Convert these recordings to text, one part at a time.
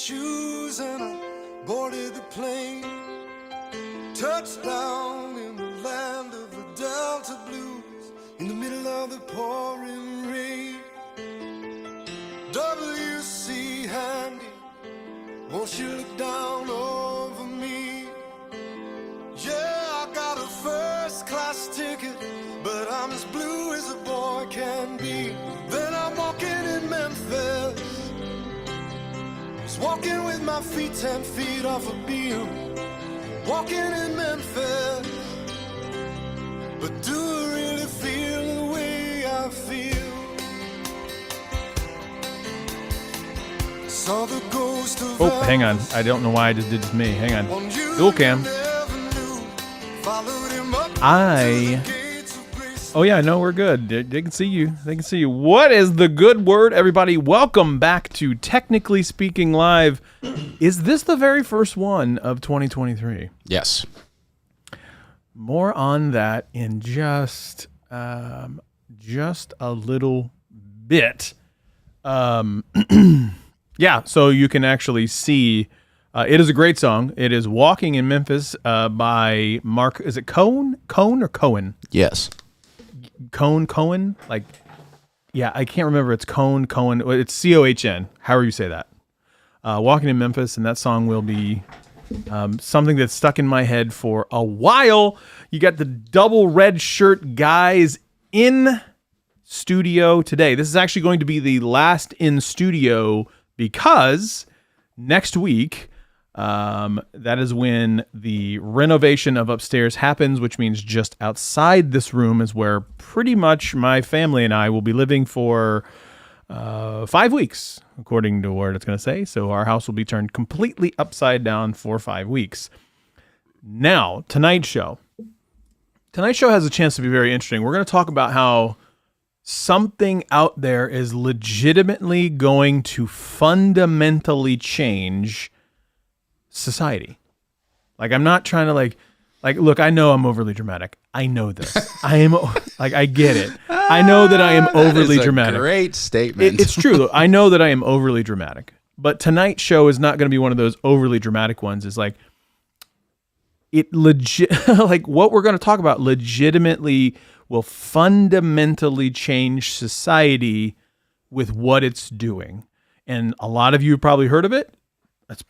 shoes and I boarded the plane. Touchdown in the land of the Delta Blues, in the middle of the pouring rain. W.C. Handy, won't you look down over me? Yeah, I got a first class ticket, but I'm as blue as a boy can be. Then I'm walking in Memphis, was walking with my feet 10 feet off a beam. Walking in Memphis, but do I really feel the way I feel? Saw the ghost of hang on. I don't know why I just did this to me. Hang on. WEBCAM. Oh yeah, no, we're good. They can see you. They can see you. What is the good word, everybody? Welcome back to Technically Speaking Live. Is this the very first one of 2023? Yes. More on that in just a little bit. Yeah, so you can actually see. It is a great song. It is "Walking in Memphis" by Mark. Is it Cohen or Cohen? Yes. Cohen, like, yeah, I can't remember. It's Cohen. It's C-O-H-N. However you say that. Walking in Memphis, and that song will be something that's stuck in my head for a while. You got the double red shirt guys in studio today. This is actually going to be the last in studio because next week, that is when the renovation of upstairs happens, which means just outside this room is where pretty much my family and I will be living for 5 weeks, according to what it's going to say. So our house will be turned completely upside down for 5 weeks. Now, tonight's show has a chance to be very interesting. We're going to talk about how something out there is legitimately going to fundamentally change society. Like, I'm not trying to like, look, I know I'm overly dramatic. I know this. I am like, I get it. I know that I am overly dramatic. Great statement. It's true though. I know that I am overly dramatic, but tonight's show is not going to be one of those overly dramatic ones. It's like, like what we're going to talk about legitimately will fundamentally change society with what it's doing. And a lot of you have probably heard of it.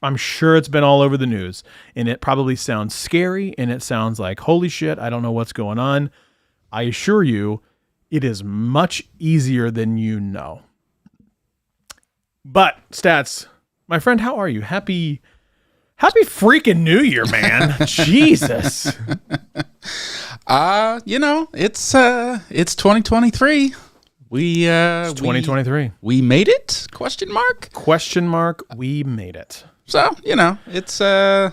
I'm sure it's been all over the news, and it probably sounds scary, and it sounds like, holy shit, I don't know what's going on. I assure you, it is much easier than you know. But, Stats, my friend, how are you? Happy freaking New Year, man. Jesus. It's 2023. It's 2023. We made it? Question mark? We made it. So, it's a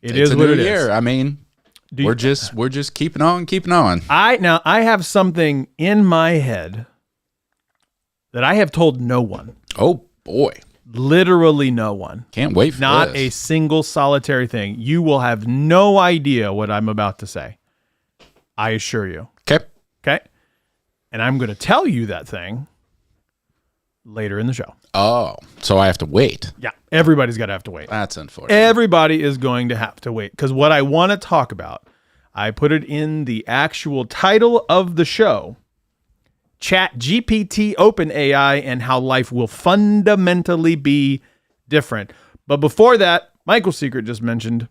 new year. I mean, we're just keeping on. I have something in my head that I have told no one. Oh boy. Literally no one. Can't wait for Not this. a single solitary thing. You will have no idea what I'm about to say. I assure you. Okay? And I'm going to tell you that thing later in the show. Oh, so I have to wait. Yeah, everybody's got to have to wait. That's unfortunate. Everybody is going to have to wait because what I want to talk about, I put it in the actual title of the show, ChatGPT, OpenAI, and how life will fundamentally be different. But before that, Michael Secret just mentioned,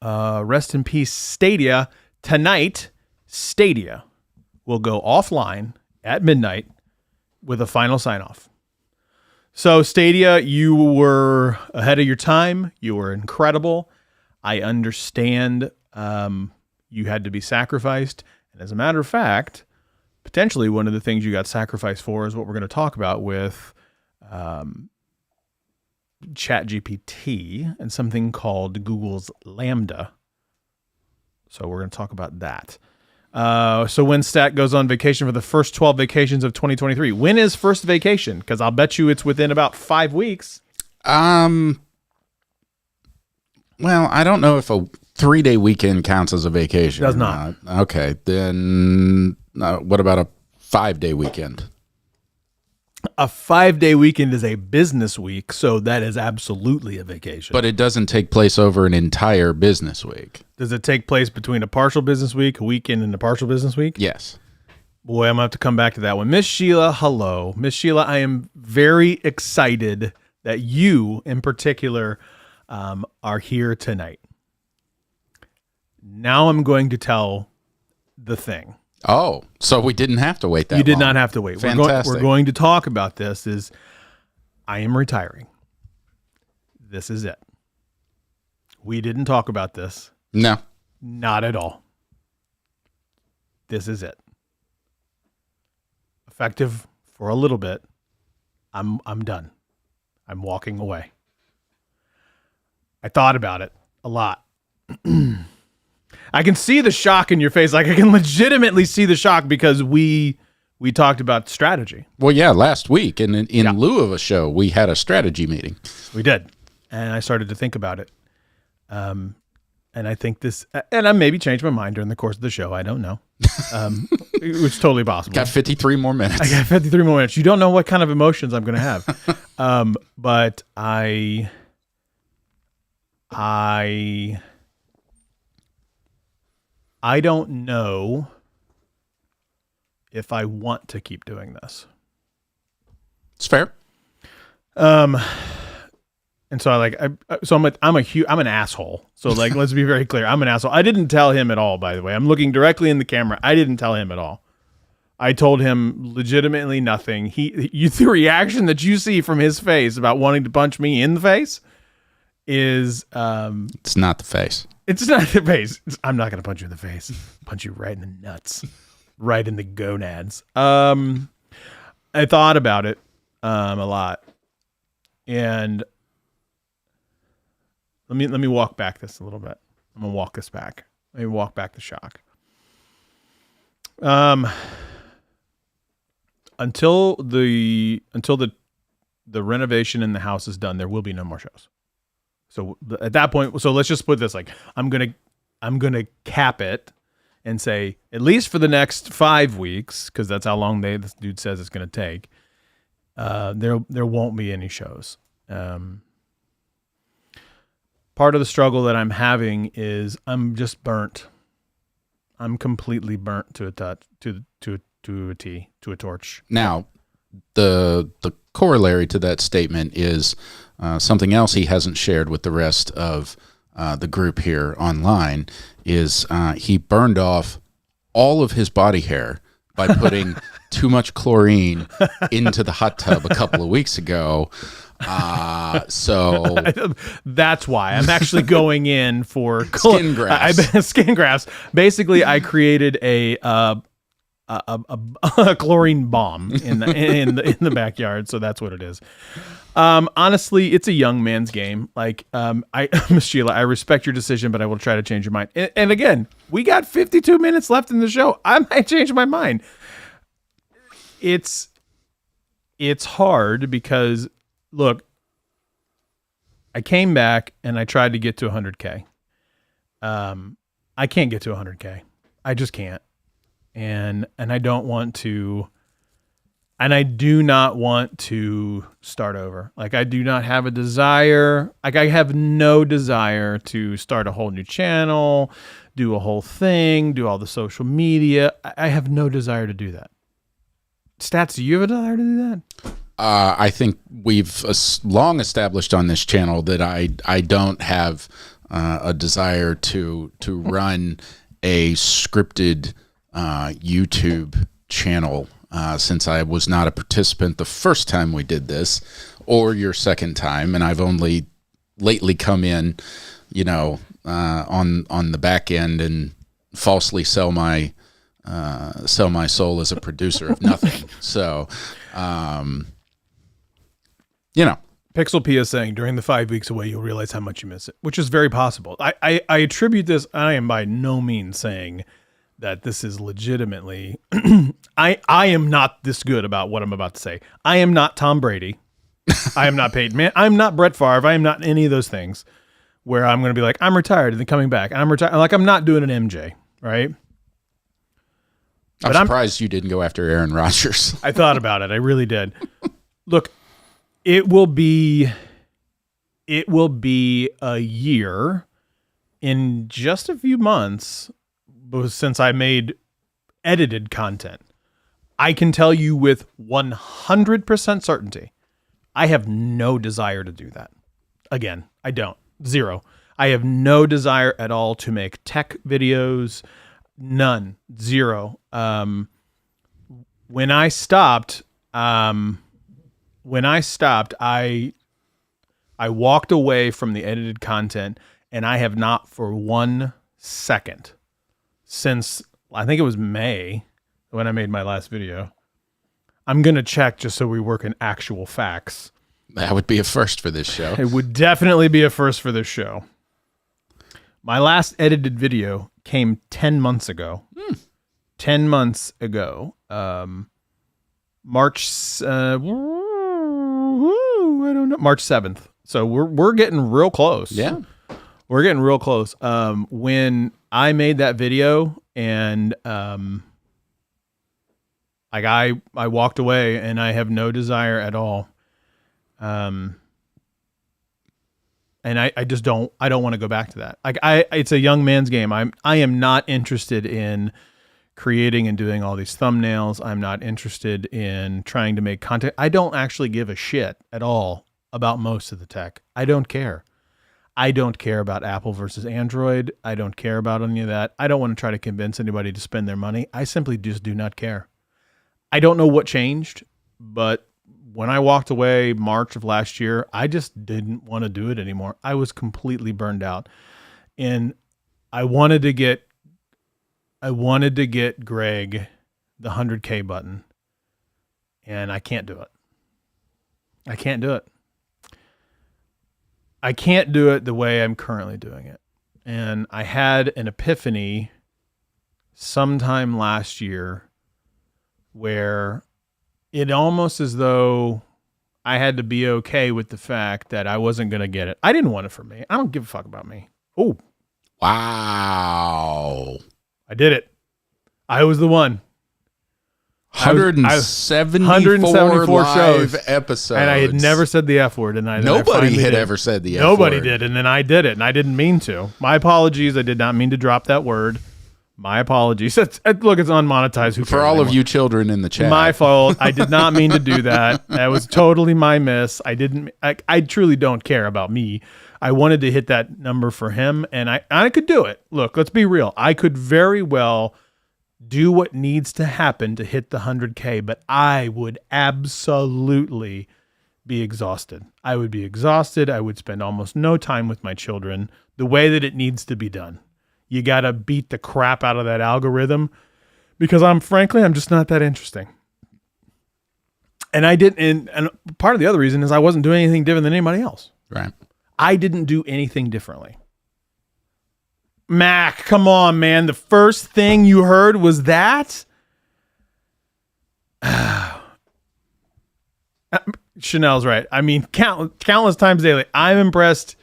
rest in peace, Stadia. Tonight, Stadia will go offline at midnight with a final sign-off. So Stadia, you were ahead of your time. You were incredible. I understand you had to be sacrificed. And as a matter of fact, potentially one of the things you got sacrificed for is what we're going to talk about with ChatGPT and something called Google's Lambda. So we're going to talk about that. So when Stat goes on vacation for the first 12 vacations of 2023, when is first vacation? Because I'll bet you it's within about 5 weeks. Well, I don't know if a 3-day weekend counts as a vacation. Does not. Okay, then what about a 5-day weekend? a 5-day weekend is a business week, so that is absolutely a vacation. But it doesn't take place over an entire business week. Does it take place between a partial business week, a weekend, and a partial business week? Yes. Boy, I'm going to have to come back to that one. Miss Sheila, hello. Miss Sheila, I am very excited that you, in particular, are here tonight. Now I'm going to tell the thing. Oh, so we didn't have to wait that long. You did not have to wait. Fantastic. We're going to talk about this. I am retiring. This is it. We didn't talk about this. No. Not at all. This is it. Effective for a little bit. I'm done. I'm walking away. I thought about it a lot. I can see the shock in your face. Like I can legitimately see the shock because we talked about strategy. Well, yeah, last week in lieu of a show, we had a strategy meeting. We did. And I started to think about it. And I think and I maybe changed my mind during the course of the show. I don't know. It's totally possible. Got 53 more minutes. I got 53 more minutes. You don't know what kind of emotions I'm going to have. But I don't know if I want to keep doing this. It's fair. And so I'm an asshole. So like, let's be very clear. I'm an asshole. I didn't tell him at all, by the way. I'm looking directly in the camera. I didn't tell him at all. I told him legitimately nothing. The reaction that you see from his face about wanting to punch me in the face is, it's not the face. It's not the face. I'm not going to punch you in the face. Punch you right in the nuts, right in the gonads. I thought about it a lot, and let me walk back this a little bit. I'm gonna walk this back. Let me walk back the shock. Until the renovation in the house is done, there will be no more shows. So at that point, so let's just put this like I'm gonna cap it and say at least for the next 5 weeks, because that's how long this dude says it's gonna take. There won't be any shows. Part of the struggle that I'm having is I'm just burnt. I'm completely burnt to a torch. Now, the corollary to that statement is something else he hasn't shared with the rest of the group here online is he burned off all of his body hair by putting too much chlorine into the hot tub a couple of weeks ago. So that's why I'm actually going in for skin grafts. Skin grafts. Basically, I created a chlorine bomb in the backyard. So that's what it is. Honestly, it's a young man's game. Like, Miss Sheila, I respect your decision, but I will try to change your mind. And again, we got 52 minutes left in the show. I might change my mind. It's hard because look, I came back and I tried to get to 100K. I can't get to 100K. I just can't. And I don't want to, and I do not want to start over. Like I do not have a desire. Like I have no desire to start a whole new channel, do a whole thing, do all the social media. I have no desire to do that. Stats, do you have a desire to do that? I think we've long established on this channel that I don't have a desire to run a scripted YouTube channel since I was not a participant the first time we did this or your second time, and I've only lately come in, on the back end and falsely sell my soul as a producer of nothing. So, Pixel P is saying during the 5 weeks away, you'll realize how much you miss it, which is very possible. I attribute this. I am by no means saying that this is legitimately, I am not this good about what I'm about to say. I am not Tom Brady. I am not Peyton Manning. I'm not Brett Favre. I am not any of those things where I'm going to be like, I'm retired and then coming back. And I'm retired. Like I'm not doing an MJ, right? I'm surprised you didn't go after Aaron Rodgers. I thought about it. I really did. Look, it will be a year in just a few months since I made edited content. I can tell you with 100% certainty, I have no desire to do that. Again, I don't. Zero. I have no desire at all to make tech videos. None. Zero. When I stopped, I walked away from the edited content, and I have not for 1 second since, I think it was May when I made my last video. I'm going to check just so we work in actual facts. That would be a first for this show. It would definitely be a first for this show. My last edited video came 10 months ago. 10 months ago. March, I don't know, March 7th. So we're getting real close. Yeah. We're getting real close. When I made that video and like I walked away and I have no desire at all. And I just don't want to go back to that. Like it's a young man's game. I am not interested in creating and doing all these thumbnails. I'm not interested in trying to make content. I don't actually give a shit at all about most of the tech. I don't care. I don't care about Apple versus Android. I don't care about any of that. I don't want to try to convince anybody to spend their money. I simply just do not care. I don't know what changed, but when I walked away March of last year, I just didn't want to do it anymore. I was completely burned out, and I wanted to get Greg the 100K button, and I can't do it. I can't do it. I can't do it the way I'm currently doing it. And I had an epiphany sometime last year where it almost as though I had to be okay with the fact that I wasn't going to get it. I didn't want it for me. I don't give a fuck about me. Oh, wow. I did it. I was the one. 174 live episodes. And I had never said the F word. And Nobody had ever said the F word. Nobody did. And then I did it. And I didn't mean to. My apologies. I did not mean to drop that word. My apologies. Look, it's unmonetized. For all of you children in the chat. My fault. I did not mean to do that. That was totally my miss. I truly don't care about me. I wanted to hit that number for him, and I could do it. Look, let's be real. I could very well do what needs to happen to hit the 100K, but I would absolutely be exhausted. I would be exhausted. I would spend almost no time with my children the way that it needs to be done. You got to beat the crap out of that algorithm because I'm just not that interesting. And I didn't, and part of the other reason is I wasn't doing anything different than anybody else. Right. I didn't do anything differently. Mac, come on, man. The first thing you heard was that? Chanel's right. I mean, countless times daily. I'm impressed.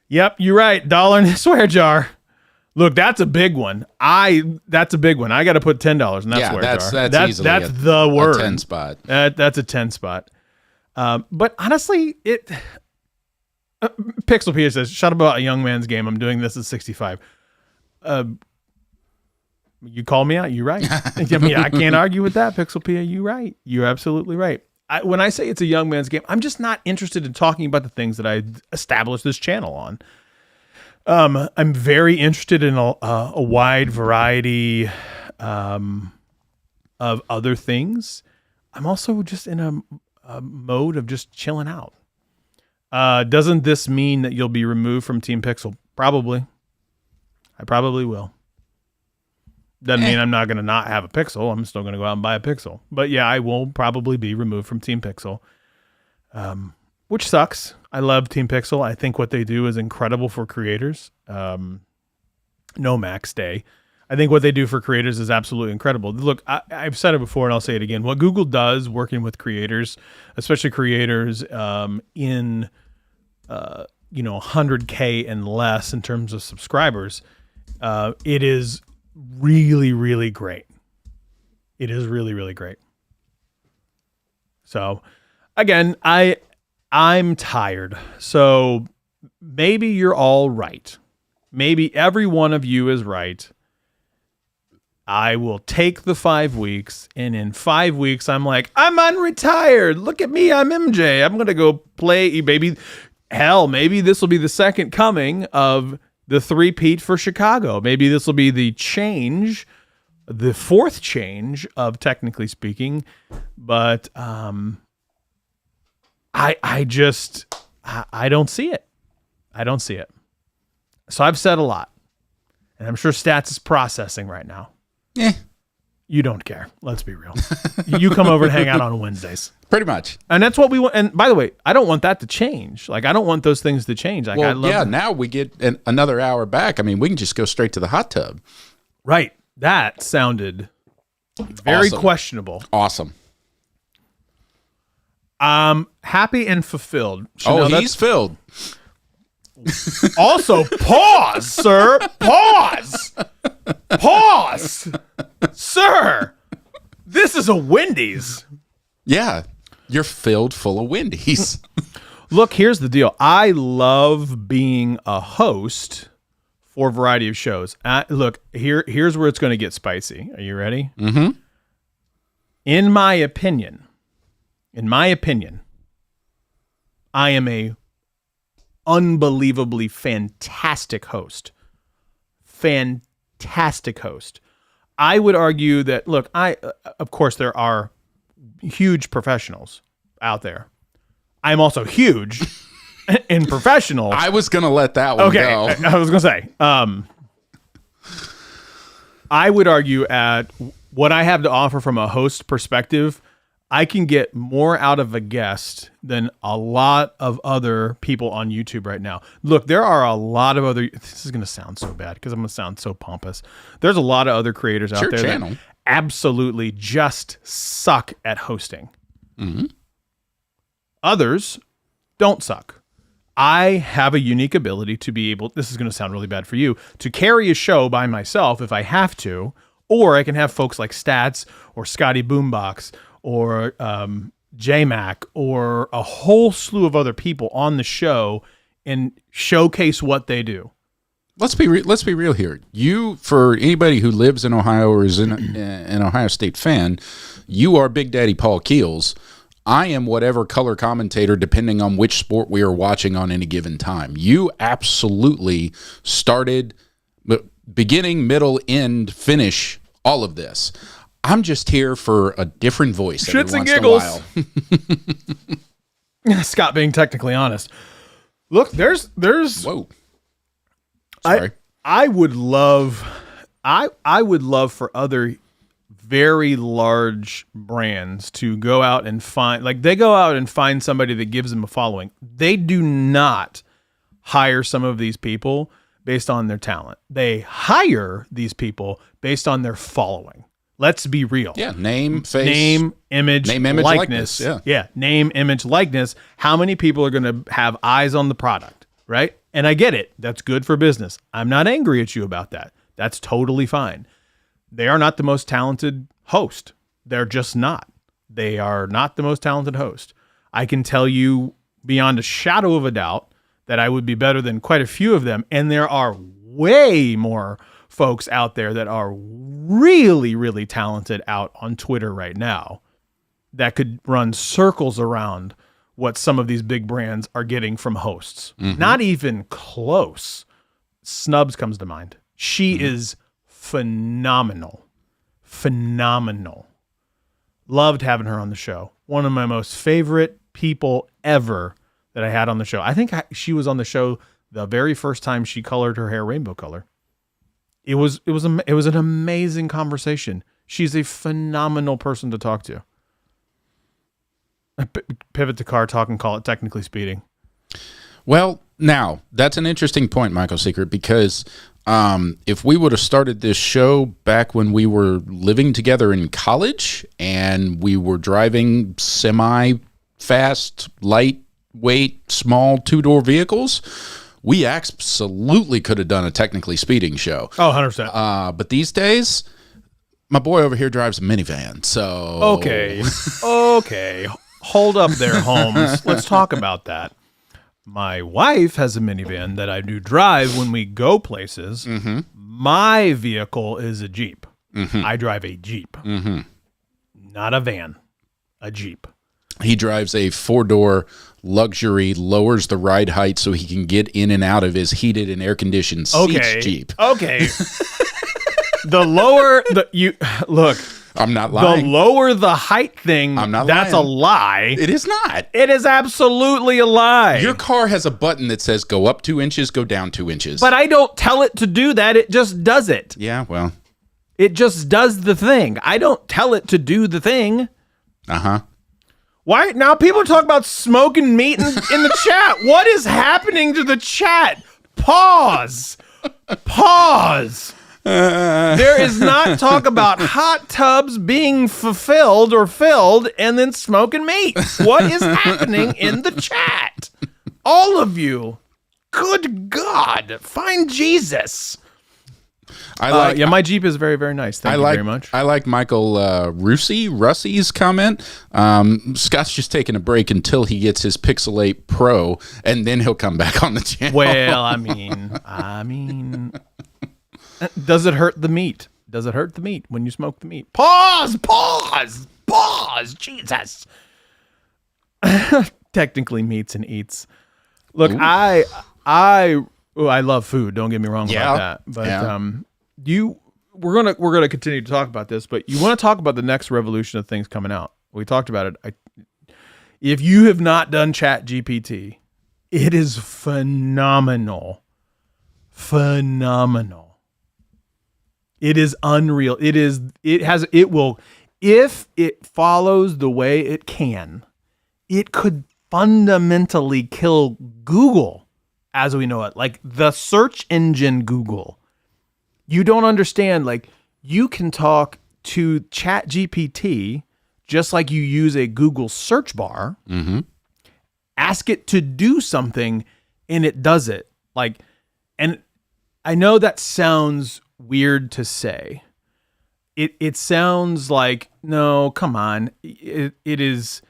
Yep, you're right. $1 in the swear jar. Look, that's a big one. That's a big one. I got to put $10 in that swear jar. That's easily that's the word. A 10 spot. That's a 10 spot. But honestly, Pixel Peter says, "Shut about a young man's game. I'm doing this at 65." You call me out. You're right. I mean, I can't argue with that, Pixel Peter. You're right. You're absolutely right. When I say it's a young man's game, I'm just not interested in talking about the things that I established this channel on. I'm very interested in a wide variety of other things. I'm also just in a mode of just chilling out. Doesn't this mean that you'll be removed from Team Pixel? Probably. I probably will. Doesn't mean I'm not going to not have a Pixel. I'm still going to go out and buy a Pixel. But yeah, I will probably be removed from Team Pixel, which sucks. I love Team Pixel. I think what they do is incredible for creators. No Max Day. I think what they do for creators is absolutely incredible. Look, I've said it before and I'll say it again. What Google does working with creators, especially creators in 100K and less in terms of subscribers, it is really, really great. It is really, really great. So again, I'm tired. So maybe you're all right. Maybe every one of you is right. I will take the 5 weeks, and in 5 weeks, I'm like, I'm unretired. Look at me, I'm MJ. I'm gonna go play. Maybe this will be the second coming of the three-peat for Chicago. Maybe this will be the change, the fourth change of Technically Speaking. But I don't see it. I don't see it. So I've said a lot, and I'm sure Stats is processing right now. Yeah. You don't care. Let's be real. You come over and hang out on Wednesdays. Pretty much. And that's what we want. And by the way, I don't want that to change. Like, I don't want those things to change. Like, I love now we get another hour back. I mean, we can just go straight to the hot tub. Right. That sounded very Awesome. questionable. Awesome. Happy and fulfilled. Chanel, He's filled. also, pause, sir. Pause. Pause. Sir. This is a Wendy's. Yeah. You're filled full of Wendy's. Look, here's the deal. I love being a host for a variety of shows. Look, here's where it's going to get spicy. Are you ready? Mm-hmm. In my opinion, I am a unbelievably fantastic host. Fantastic host. I would argue that, look, of course, there are huge professionals out there. I'm also huge in professional. I was going to let that one go. I was going to say, I would argue at what I have to offer from a host perspective, I can get more out of a guest than a lot of other people on YouTube right now. Look, there are a lot of other, this is going to sound so bad because I'm going to sound so pompous. There's a lot of other creators out there that absolutely just suck at hosting. Mm-hmm. Others don't suck. I have a unique ability to be able, this is going to sound really bad for you, to carry a show by myself if I have to, or I can have folks like Stats or Scotty Boombox or J-Mac or a whole slew of other people on the show and showcase what they do. Let's be real here. You, for anybody who lives in Ohio or is an Ohio State fan, you are Big Daddy Paul Keels. I am whatever color commentator, depending on which sport we are watching on any given time. You absolutely started beginning, middle, end, finish all of this. I'm just here for a different voice Shits every and once in a while. Scott being technically honest. Look, there's Whoa. Sorry. I would love for other very large brands to go out and find somebody that gives them a following. They do not hire some of these people based on their talent. They hire these people based on their following. Let's be real. Yeah, name, face. Name, image, likeness. Yeah, name, image, likeness. How many people are going to have eyes on the product, right? And I get it. That's good for business. I'm not angry at you about that. That's totally fine. They are not the most talented host. They're just not. They are not the most talented host. I can tell you beyond a shadow of a doubt that I would be better than quite a few of them. And there are way more folks out there that are really, really talented out on Twitter right now that could run circles around what some of these big brands are getting from hosts. Mm-hmm. Not even close. Snubs comes to mind. She is phenomenal. Phenomenal. Loved having her on the show. One of my most favorite people ever that I had on the show. I think she was on the show the very first time she colored her hair rainbow color. It was an amazing conversation. She's a phenomenal person to talk to. Pivot to car talk and call it technically speeding. Well, now that's an interesting point, Michael Secret, because if we would have started this show back when we were living together in college and we were driving semi-fast, lightweight, small two-door vehicles, we absolutely could have done a technically speeding show. Oh, 100%. But these days, my boy over here drives a minivan, so... Okay. hold up there, Holmes. Let's talk about that. My wife has a minivan that I do drive when we go places. Mm-hmm. My vehicle is a Jeep. Mm-hmm. I drive a Jeep, Mm-hmm. not a van, a Jeep. He drives a 4-door luxury, lowers the ride height so he can get in and out of his heated and air-conditioned seats Jeep. Okay. Look. I'm not lying. The lower the height thing, I'm not that's lying. a lie. It is not. It is absolutely a lie. Your car has a button that says go up 2 inches, go down 2 inches. But I don't tell it to do that. It just does it. Yeah, well. It just does the thing. I don't tell it to do the thing. Uh-huh. Why? Now people are talking about smoking meat in the chat. What is happening to the chat? Pause. Pause. There is not talk about hot tubs being fulfilled or filled and then smoking meat. What is happening in the chat? All of you. Good God. Find Jesus. My Jeep is very, very nice. Thank you very much. I like Michael Russie's comment. Scott's just taking a break until he gets his Pixel 8 Pro, and then he'll come back on the channel. Well, I mean, does it hurt the meat? Does it hurt the meat when you smoke the meat? Pause, Jesus. Technically meats and eats. Look, Ooh. I love food. Don't get me wrong about that. But we're gonna continue to talk about this. But you want to talk about the next revolution of things coming out? We talked about it. If you have not done ChatGPT, it is phenomenal. Phenomenal. It is unreal. It will, if it follows the way it can, it could fundamentally kill Google as we know it. Like the search engine Google. You don't understand, like you can talk to ChatGPT just like you use a Google search bar, ask it to do something and it does it. Like, and I know that sounds weird to say. It sounds like, no, come on. It's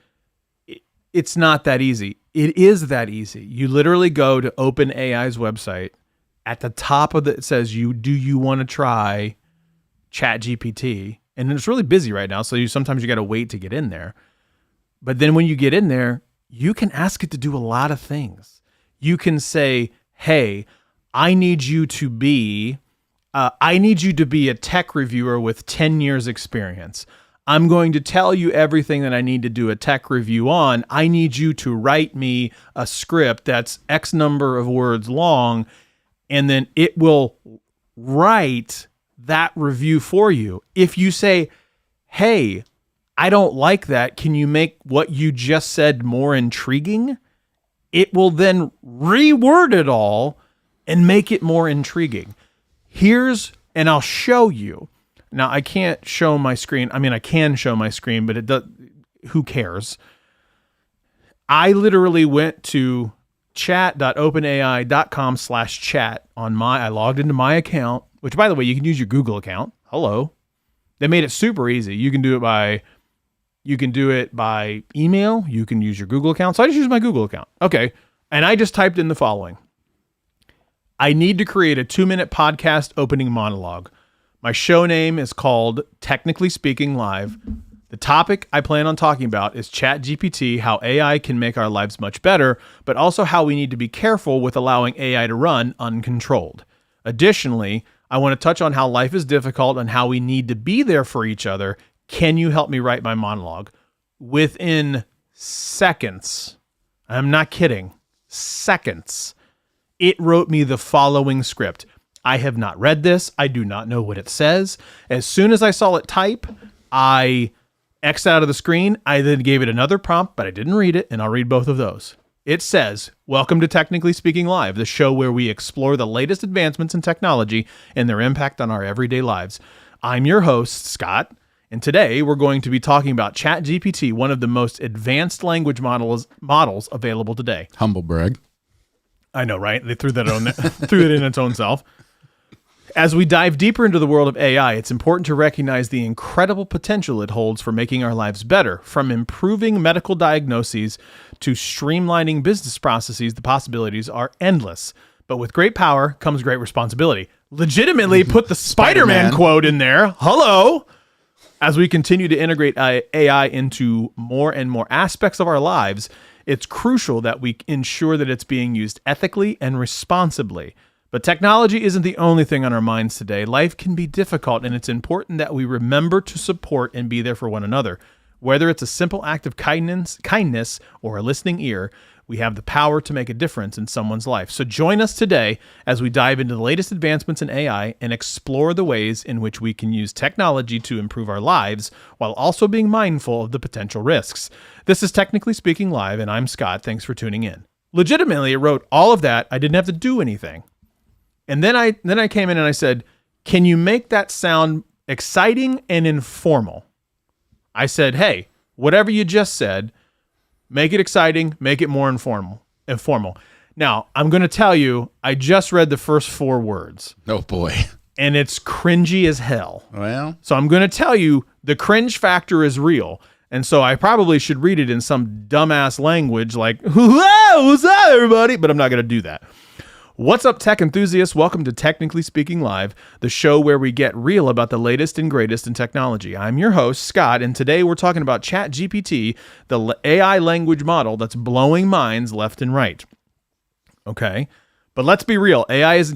not that easy. It is that easy. You literally go to OpenAI's website. At the top of it says, do you want to try ChatGPT? And it's really busy right now, so sometimes you got to wait to get in there. But then when you get in there, you can ask it to do a lot of things. You can say, hey, I need you to be a tech reviewer with 10 years experience. I'm going to tell you everything that I need to do a tech review on. I need you to write me a script that's X number of words long, and then it will write that review for you. If you say, hey, I don't like that, can you make what you just said more intriguing? It will then reword it all and make it more intriguing. And I'll show you. Now, I can't show my screen. I mean, I can show my screen, but who cares? I literally went to chat.openai.com/chat I logged into my account, which, by the way, you can use your Google account. Hello. They made it super easy. You can do it by email. You can use your Google account. So I just use my Google account. Okay. And I just typed in the following. I need to create a 2-minute podcast opening monologue. My show name is called Technically Speaking Live. The topic I plan on talking about is ChatGPT, how AI can make our lives much better, but also how we need to be careful with allowing AI to run uncontrolled. Additionally, I want to touch on how life is difficult and how we need to be there for each other. Can you help me write my monologue? Within seconds, I'm not kidding, seconds, it wrote me the following script. I have not read this. I do not know what it says. As soon as I saw it type, I X'd out of the screen. I then gave it another prompt, but I didn't read it, and I'll read both of those. It says, welcome to Technically Speaking Live, the show where we explore the latest advancements in technology and their impact on our everyday lives. I'm your host, Scott, and today we're going to be talking about ChatGPT, one of the most advanced language models available today. Humble brag. I know, right? They threw that in its own self. As we dive deeper into the world of AI, it's important to recognize the incredible potential it holds for making our lives better. From improving medical diagnoses to streamlining business processes, the possibilities are endless. But with great power comes great responsibility. Legitimately put the Spider-Man quote in there. Hello. As we continue to integrate AI into more and more aspects of our lives, it's crucial that we ensure that it's being used ethically and responsibly. But technology isn't the only thing on our minds today. Life can be difficult, and it's important that we remember to support and be there for one another. Whether it's a simple act of kindness or a listening ear, we have the power to make a difference in someone's life. So join us today as we dive into the latest advancements in AI and explore the ways in which we can use technology to improve our lives while also being mindful of the potential risks. This is Technically Speaking Live, and I'm Scott. Thanks for tuning in. Legitimately, it wrote all of that. I didn't have to do anything. And then I came in and I said, can you make that sound exciting and informal? I said, hey, whatever you just said, make it exciting, make it more informal. Now, I'm going to tell you, I just read the first 4 words. Oh, boy. And it's cringy as hell. Well. So I'm going to tell you the cringe factor is real. And so I probably should read it in some dumbass language like, whoa, what's up, everybody? But I'm not going to do that. What's up, tech enthusiasts? Welcome to Technically Speaking Live, the show where we get real about the latest and greatest in technology. I'm your host, Scott, and today we're talking about ChatGPT, the AI language model that's blowing minds left and right. Okay, but let's be real. AI isn't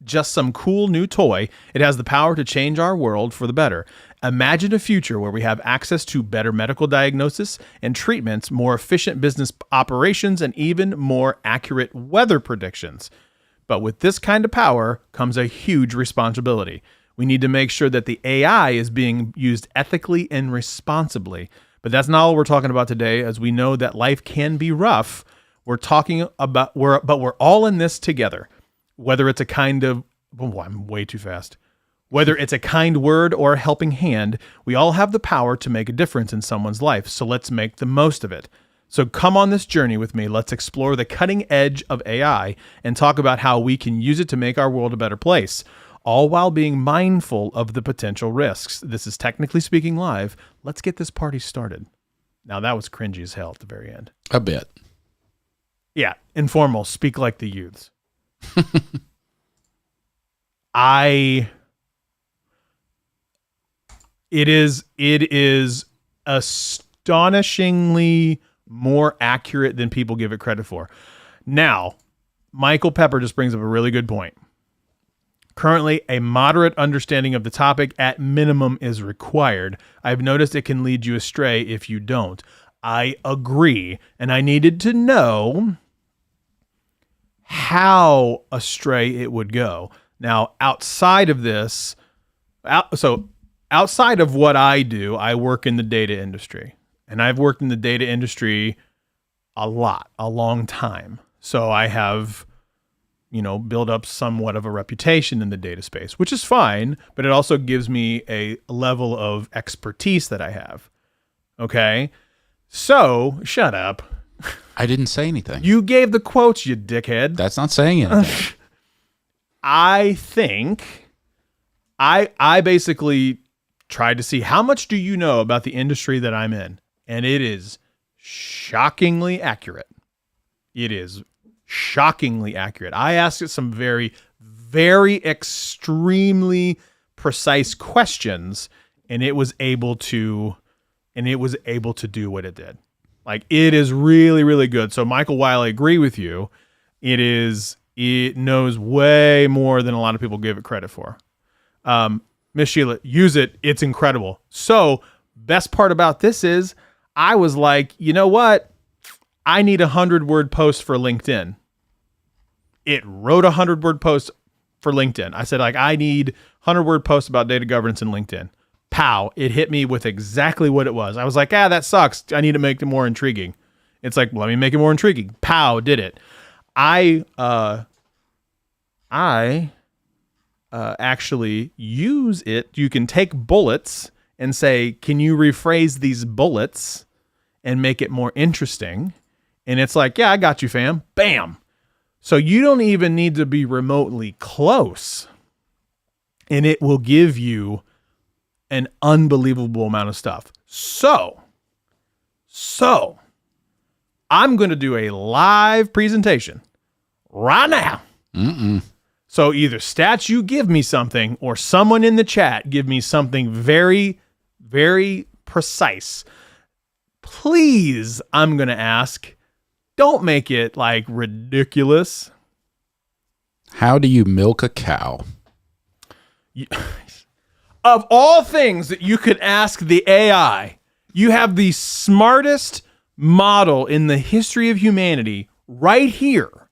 just some cool new toy. It has the power to change our world for the better. Imagine a future where we have access to better medical diagnosis and treatments, more efficient business operations, and even more accurate weather predictions. But with this kind of power comes a huge responsibility. We need to make sure that the AI is being used ethically and responsibly. But that's not all we're talking about today, as we know that life can be rough. But we're all in this together. Whether it's a kind of, I'm way too fast. Whether it's a kind word or a helping hand, we all have the power to make a difference in someone's life, so let's make the most of it. So come on this journey with me. Let's explore the cutting edge of AI and talk about how we can use it to make our world a better place, all while being mindful of the potential risks. This is Technically Speaking Live. Let's get this party started. Now, that was cringy as hell at the very end. A bit. Yeah, informal, speak like the youths. It is astonishingly more accurate than people give it credit for. Now, Michael Pepper just brings up a really good point. Currently, a moderate understanding of the topic at minimum is required. I've noticed it can lead you astray if you don't. I agree, and I needed to know how astray it would go. Now, outside of this, outside of what I do, I work in the data industry, and I've worked in the data industry a long time. So I have, built up somewhat of a reputation in the data space, which is fine, but it also gives me a level of expertise that I have. Okay. So shut up. I didn't say anything. You gave the quotes, you dickhead. That's not saying anything. I think I basically tried to see how much do you know about the industry that I'm in, and it is shockingly accurate. It is shockingly accurate. I asked it some very, very extremely precise questions, and it was able to do what it did. Like, it is really, really good. So, Michael, while I agree with you, it knows way more than a lot of people give it credit for. Miss Sheila, use it. It's incredible. So, best part about this is I was like, you know what? I need a 100-word post for LinkedIn. It wrote a 100-word post for LinkedIn. I said, I need 100-word post about data governance in LinkedIn. Pow, it hit me with exactly what it was. I was like, that sucks. I need to make it more intriguing. It's like, let me make it more intriguing. Pow, did it. I actually use it. You can take bullets and say, can you rephrase these bullets and make it more interesting? And it's like, yeah, I got you, fam. Bam. So you don't even need to be remotely close, and it will give you an unbelievable amount of stuff. So I'm going to do a live presentation right now. So either Stats, you give me something, or someone in the chat give me something very, very precise. Please, I'm going to ask, don't make it like ridiculous. How do you milk a cow? Of all things that you could ask the AI, you have the smartest model in the history of humanity right here.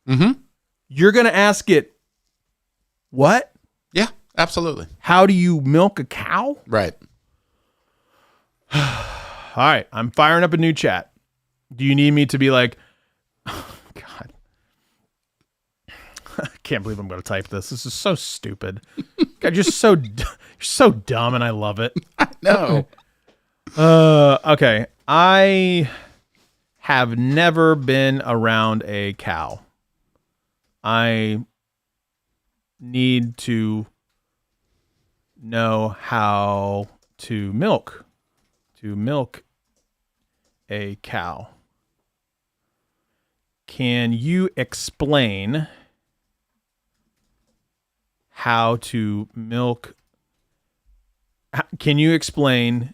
You're going to ask it, what? Yeah, absolutely. How do you milk a cow? Right. All right, I'm firing up a new chat. Do you need me to be like, oh, God, I can't believe I'm going to type this. This is so stupid. God, you're so dumb, and I love it. No. Okay. I have never been around a cow. I need to know how to milk a cow. Can you explain how to milk? Can you explain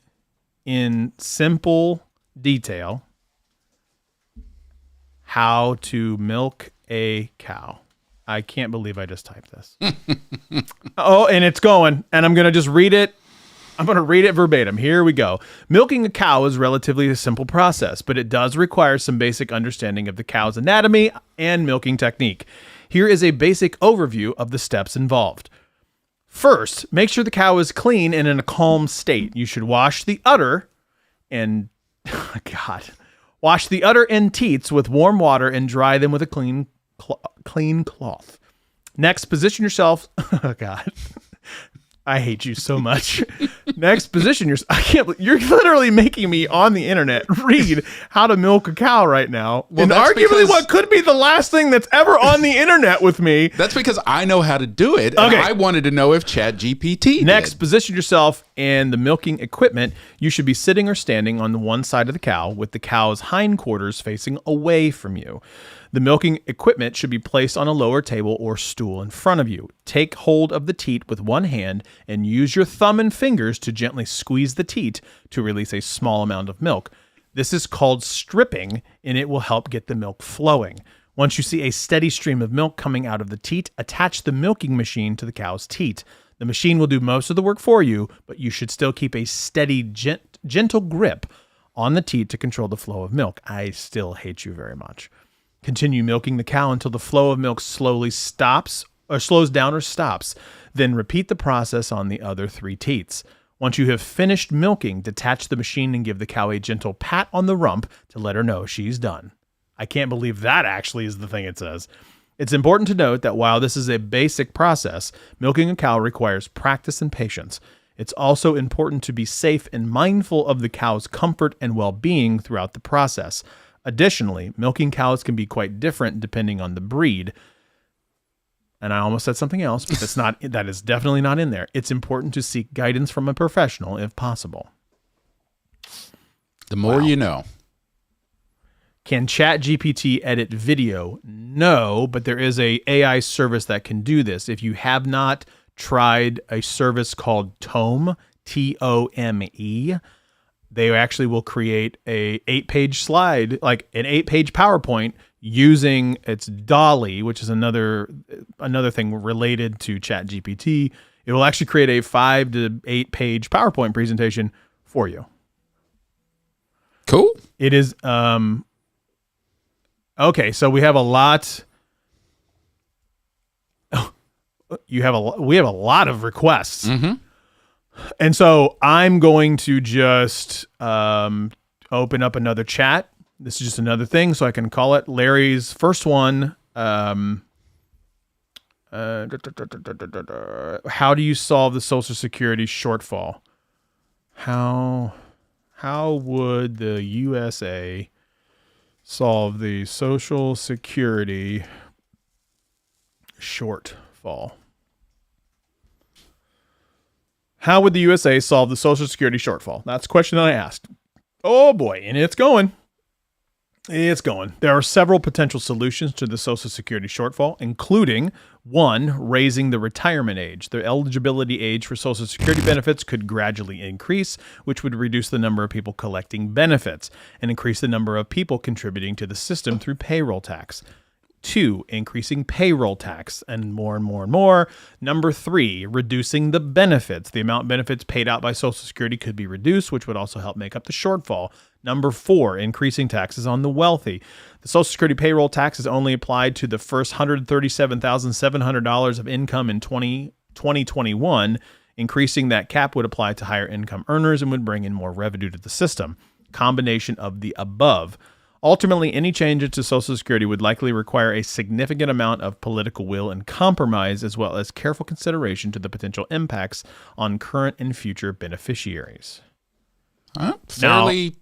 in simple detail how to milk a cow? I can't believe I just typed this. Oh, and it's going, and I'm going to just read it. I'm going to read it verbatim. Here we go. Milking a cow is relatively a simple process, but it does require some basic understanding of the cow's anatomy and milking technique. Here is a basic overview of the steps involved. First, make sure the cow is clean and in a calm state. You should wash the udder and wash the udder and teats with warm water and dry them with a clean cloth. Next, position yourself. Oh God, I hate you so much. Next, position yourself. I can't believe you're literally making me on the internet read how to milk a cow right now. Well, and that's arguably because- what could be the last thing that's ever on the internet with me. That's because I know how to do it. And Okay. I wanted to know if ChatGPT Next, did. position yourself and the milking equipment. You should be sitting or standing on the one side of the cow with the cow's hindquarters facing away from you. The milking equipment should be placed on a lower table or stool in front of you. Take hold of the teat with one hand and use your thumb and fingers to gently squeeze the teat to release a small amount of milk. This is called stripping, and it will help get the milk flowing. Once you see a steady stream of milk coming out of the teat, attach the milking machine to the cow's teat. The machine will do most of the work for you, but you should still keep a steady, gentle grip on the teat to control the flow of milk. I still hate you very much. Continue milking the cow until the flow of milk slowly stops or slows down or stops. Then repeat the process on the other 3 teats. Once you have finished milking, detach the machine and give the cow a gentle pat on the rump to let her know she's done. I can't believe that actually is the thing it says. It's important to note that while this is a basic process, milking a cow requires practice and patience. It's also important to be safe and mindful of the cow's comfort and well-being throughout the process. Additionally, milking cows can be quite different depending on the breed. And I almost said something else, but that is definitely not in there. It's important to seek guidance from a professional if possible. The more you know. Can ChatGPT edit video? No, but there is a AI service that can do this. If you have not tried a service called Tome, T-O-M-E, they actually will create a 8-page slide, like an 8-page PowerPoint using its Dolly, which is another thing related to ChatGPT. It will actually create a 5 to 8 page PowerPoint presentation for you. Cool. It is okay. So we have a lot. We have a lot of requests. Mm-hmm. And so I'm going to just open up another chat. This is just another thing, so I can call it Larry's first one. How do you solve the Social Security shortfall? How would the USA solve the Social Security shortfall. How would the USA solve the Social Security shortfall? That's a question I asked. Oh boy, and it's going. It's going. There are several potential solutions to the Social Security shortfall, including 1, raising the retirement age. The eligibility age for Social Security benefits could gradually increase, which would reduce the number of people collecting benefits and increase the number of people contributing to the system through payroll tax. 2, increasing payroll tax, and more and more and more. Number 3, reducing the benefits. The amount of benefits paid out by Social Security could be reduced, which would also help make up the shortfall. Number 4, increasing taxes on the wealthy. The Social Security payroll tax is only applied to the first $137,700 of income in 2021. Increasing that cap would apply to higher income earners and would bring in more revenue to the system. Combination of the above. Ultimately, any changes to Social Security would likely require a significant amount of political will and compromise, as well as careful consideration to the potential impacts on current and future beneficiaries. Fairly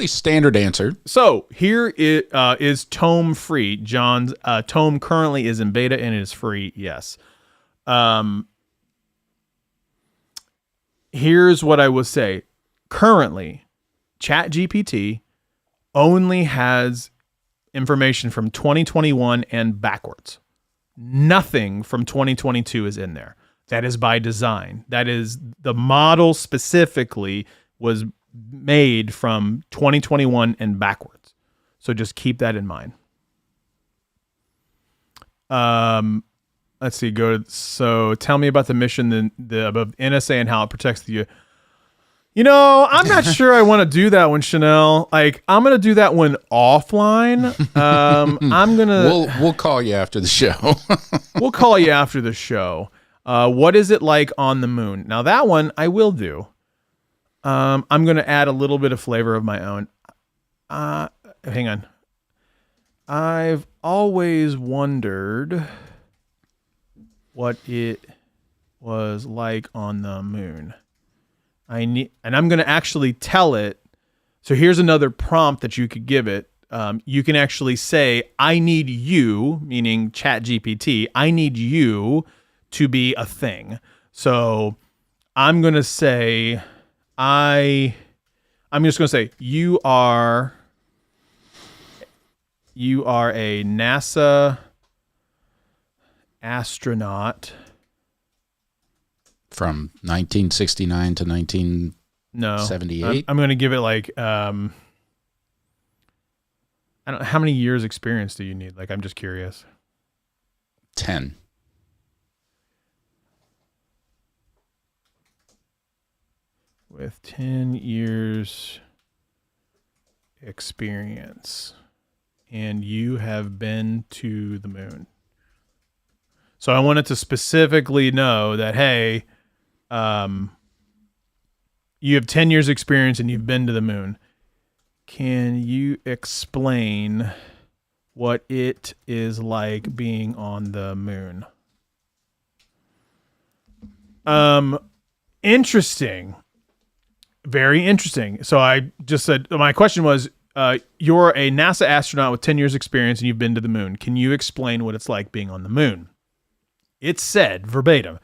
standard answer. So here is Tome free. John's Tome currently is in beta and it is free. Yes. Here's what I will say. Currently, ChatGPT only has information from 2021 and backwards. Nothing from 2022 is in there. That is by design. That is, the model specifically was made from 2021 and backwards. So just keep that in mind. Let's see. So tell me about the mission, the above NSA and how it protects the. I'm not sure I want to do that one, Chanel. Like, I'm gonna do that one offline. We'll call you after the show. We'll call you after the show. What is it like on the moon? Now that one I will do. I'm gonna add a little bit of flavor of my own. Hang on. I've always wondered what it was like on the moon. And I'm going to actually tell it. So here's another prompt that you could give it. You can actually say, I need you, meaning ChatGPT, I need you to be a thing. So I'm going to say, I'm just going to say, you are a NASA astronaut. From 1969 to 1978? I'm going to give it like, I don't know, how many years experience do you need? Like, I'm just curious. 10. With 10 years experience, and you have been to the moon. So I wanted to specifically know that, hey, you have 10 years experience and you've been to the moon. Can you explain what it is like being on the moon? Interesting. Very interesting. So I just said, my question was, you're a NASA astronaut with 10 years experience and you've been to the moon. Can you explain what it's like being on the moon? It said verbatim,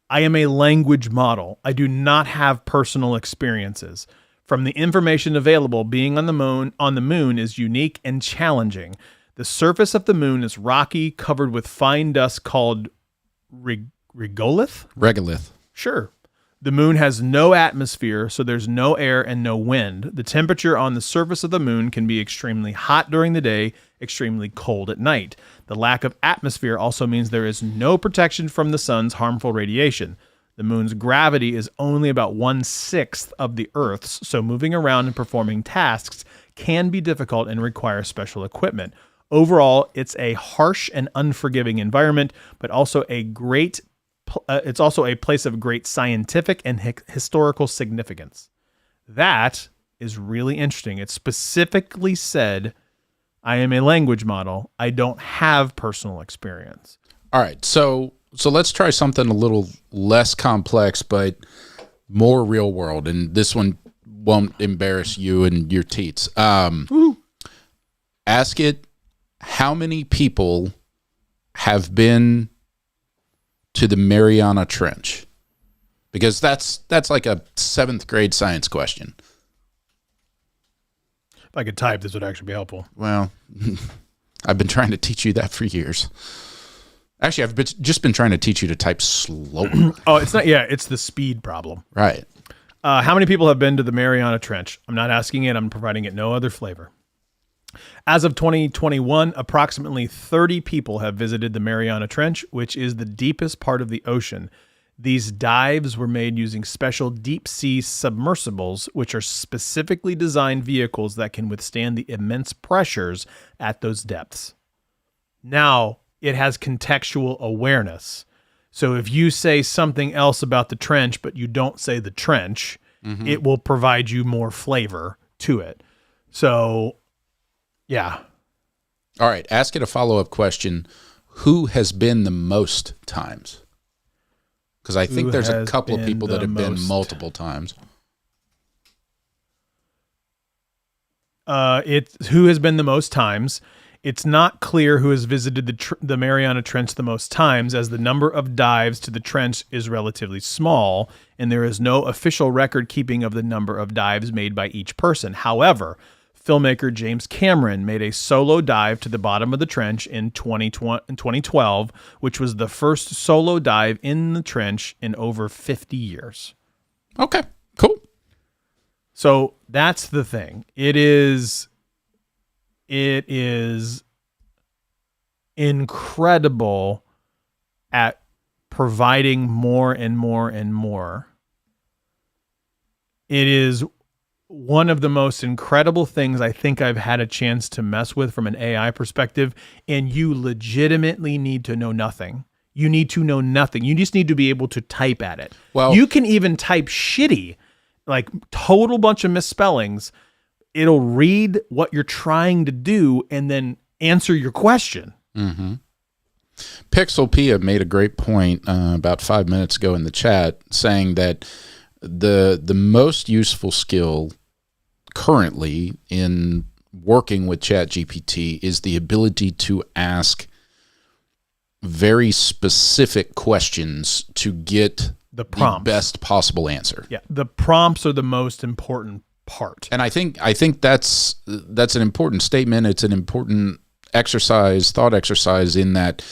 I am a language model. I do not have personal experiences. From the information available, being on the moon is unique and challenging. The surface of the moon is rocky, covered with fine dust called regolith? Regolith. Sure. The moon has no atmosphere, so there's no air and no wind. The temperature on the surface of the moon can be extremely hot during the day, extremely cold at night. The lack of atmosphere also means there is no protection from the sun's harmful radiation. The moon's gravity is only about 1/6 of the Earth's, so moving around and performing tasks can be difficult and require special equipment. Overall, it's a harsh and unforgiving environment, but also it's also a place of great scientific and historical significance. That is really interesting. It specifically said, I am a language model. I don't have personal experience. All right. So let's try something a little less complex, but more real world. And this one won't embarrass you and your teats. Ask it, how many people have been to the Mariana Trench? Because that's like a 7th grade science question. If I could type, this would actually be helpful. Well, I've been trying to teach you that for years. Actually, I've just been trying to teach you to type slower. Oh, it's not. Yeah, it's the speed problem. Right. How many people have been to the Mariana Trench? I'm not asking it. I'm providing it no other flavor. As of 2021, approximately 30 people have visited the Mariana Trench, which is the deepest part of the ocean. These dives were made using special deep-sea submersibles, which are specifically designed vehicles that can withstand the immense pressures at those depths. Now, it has contextual awareness. So if you say something else about the trench, but you don't say the trench, it will provide you more flavor to it. So, yeah. All right. Ask it a follow-up question. Who has been the most times? Because I think there's a couple of people that have been multiple times. It's who has been the most times. It's not clear who has visited the Mariana Trench the most times, as the number of dives to the trench is relatively small, and there is no official record keeping of the number of dives made by each person. However, filmmaker James Cameron made a solo dive to the bottom of the trench in 2012, which was the first solo dive in the trench in over 50 years. Okay, cool. So that's the thing. It is incredible at providing more and more and more. It is one of the most incredible things I think I've had a chance to mess with from an AI perspective, and you legitimately need to know nothing. You need to know nothing. You just need to be able to type at it. Well, you can even type shitty, like total bunch of misspellings. It'll read what you're trying to do and then answer your question. Mm-hmm. Pixelpia made a great point about 5 minutes ago in the chat, saying that the most useful skill currently in working with ChatGPT is the ability to ask very specific questions to get the best possible answer. Yeah, the prompts are the most important part. And I think that's an important statement. It's an important thought exercise in that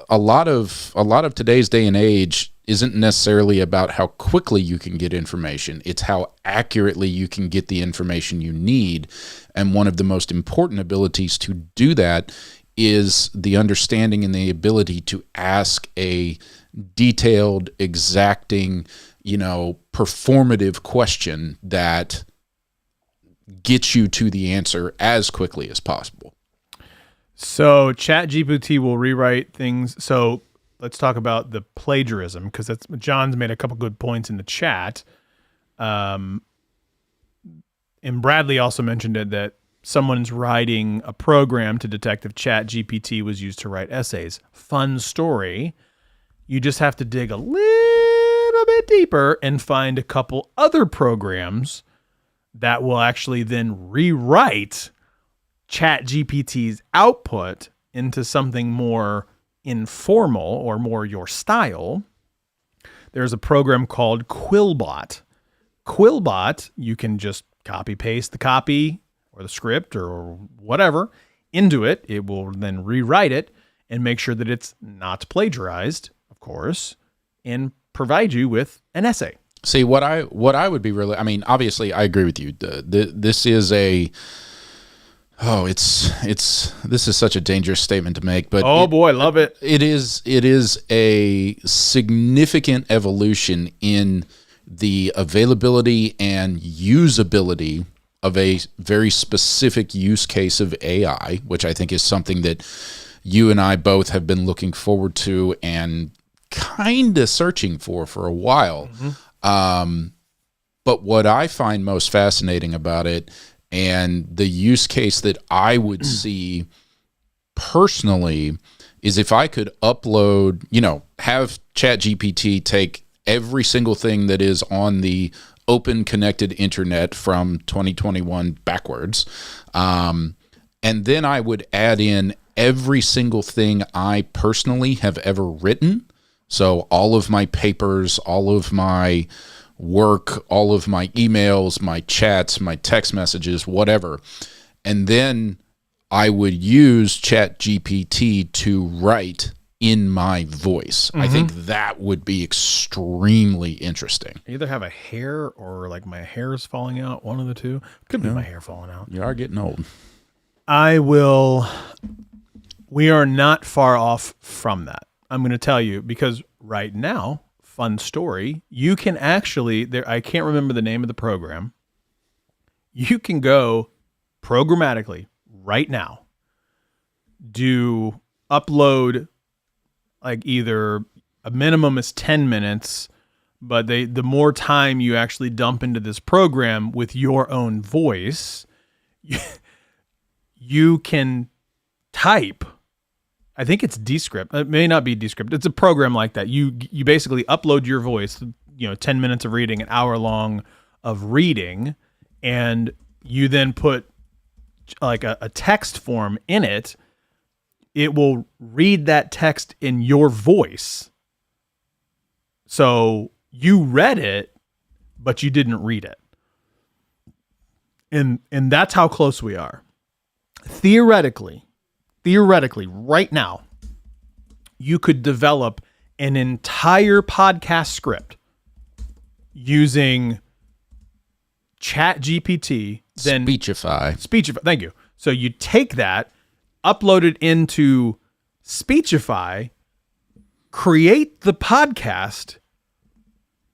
a lot of today's day and age isn't necessarily about how quickly you can get information. It's how accurately you can get the information you need. And one of the most important abilities to do that is the understanding and the ability to ask a detailed, exacting, performative question that gets you to the answer as quickly as possible. So ChatGPT will rewrite things. So let's talk about the plagiarism, because that's John's made a couple good points in the chat. And Bradley also mentioned it, that someone's writing a program to detect if ChatGPT was used to write essays. Fun story. You just have to dig a little bit deeper and find a couple other programs that will actually then rewrite ChatGPT's output into something more informal or more your style. There's a program called Quillbot. Quillbot, you can just copy paste the copy or the script or whatever into it. It will then rewrite it and make sure that it's not plagiarized, of course, and provide you with an essay. See, what I would be really, I mean, obviously I agree with you. This is this is such a dangerous statement to make, but boy, love it. It is a significant evolution in the availability and usability of a very specific use case of AI, which I think is something that you and I both have been looking forward to and kind of searching for a while. Mm-hmm. But what I find most fascinating about it, and the use case that I would see personally, is if I could upload, have ChatGPT take every single thing that is on the open connected internet from 2021 backwards, and then I would add in every single thing I personally have ever written So all of my papers, all of my work, all of my emails, my chats, my text messages, whatever. And then I would use ChatGPT to write in my voice. I think that would be extremely interesting. I either have a hair or like my hair is falling out. One of the two. Could be my hair falling out. You are getting old. We are not far off from that. I'm going to tell you, because right now, fun story, you can actually, I can't remember the name of the program. You can go programmatically right now, upload like either a minimum is 10 minutes, but the more time you actually dump into this program with your own voice, you can type. I think it's Descript. It may not be Descript. It's a program like that. You basically upload your voice, 10 minutes of reading, an hour long of reading, and you then put like a text form in it. It will read that text in your voice. So you read it, but you didn't read it. And that's how close we are. Theoretically, right now, you could develop an entire podcast script using ChatGPT, then Speechify. Thank you. So you take that, upload it into Speechify, create the podcast,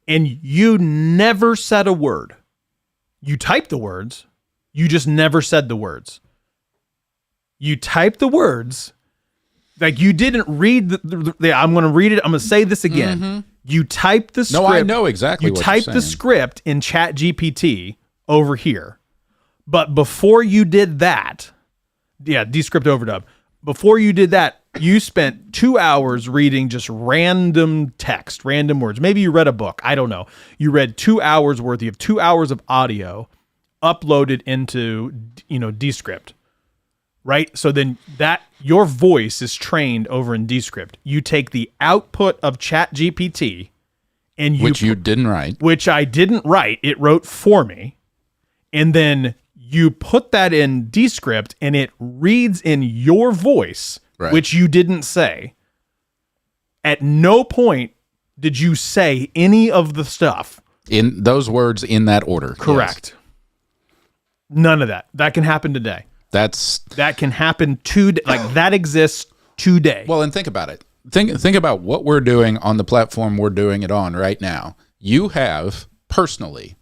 and you never said a word. You typed the words, you just never said the words. You type the words, like you didn't read I'm going to read it. I'm going to say this again. Mm-hmm. You type the script. No, I know exactly what you're saying. You type the script in ChatGPT over here. But before you did that, Descript overdub. Before you did that, you spent 2 hours reading just random text, random words. Maybe you read a book. I don't know. You read 2 hours worth. You have 2 hours of audio uploaded into, Descript. Right? So then your voice is trained over in Descript. You take the output of ChatGPT and which you didn't write. Which I didn't write. It wrote for me. And then you put that in Descript and it reads in your voice, right, which you didn't say. At no point did you say any of the stuff. In those words in that order. Correct. Yes. None of that. That can happen today. That can happen today. Like that exists today. Well, and think about it. Think about what we're doing on the platform we're doing it on right now. You have personally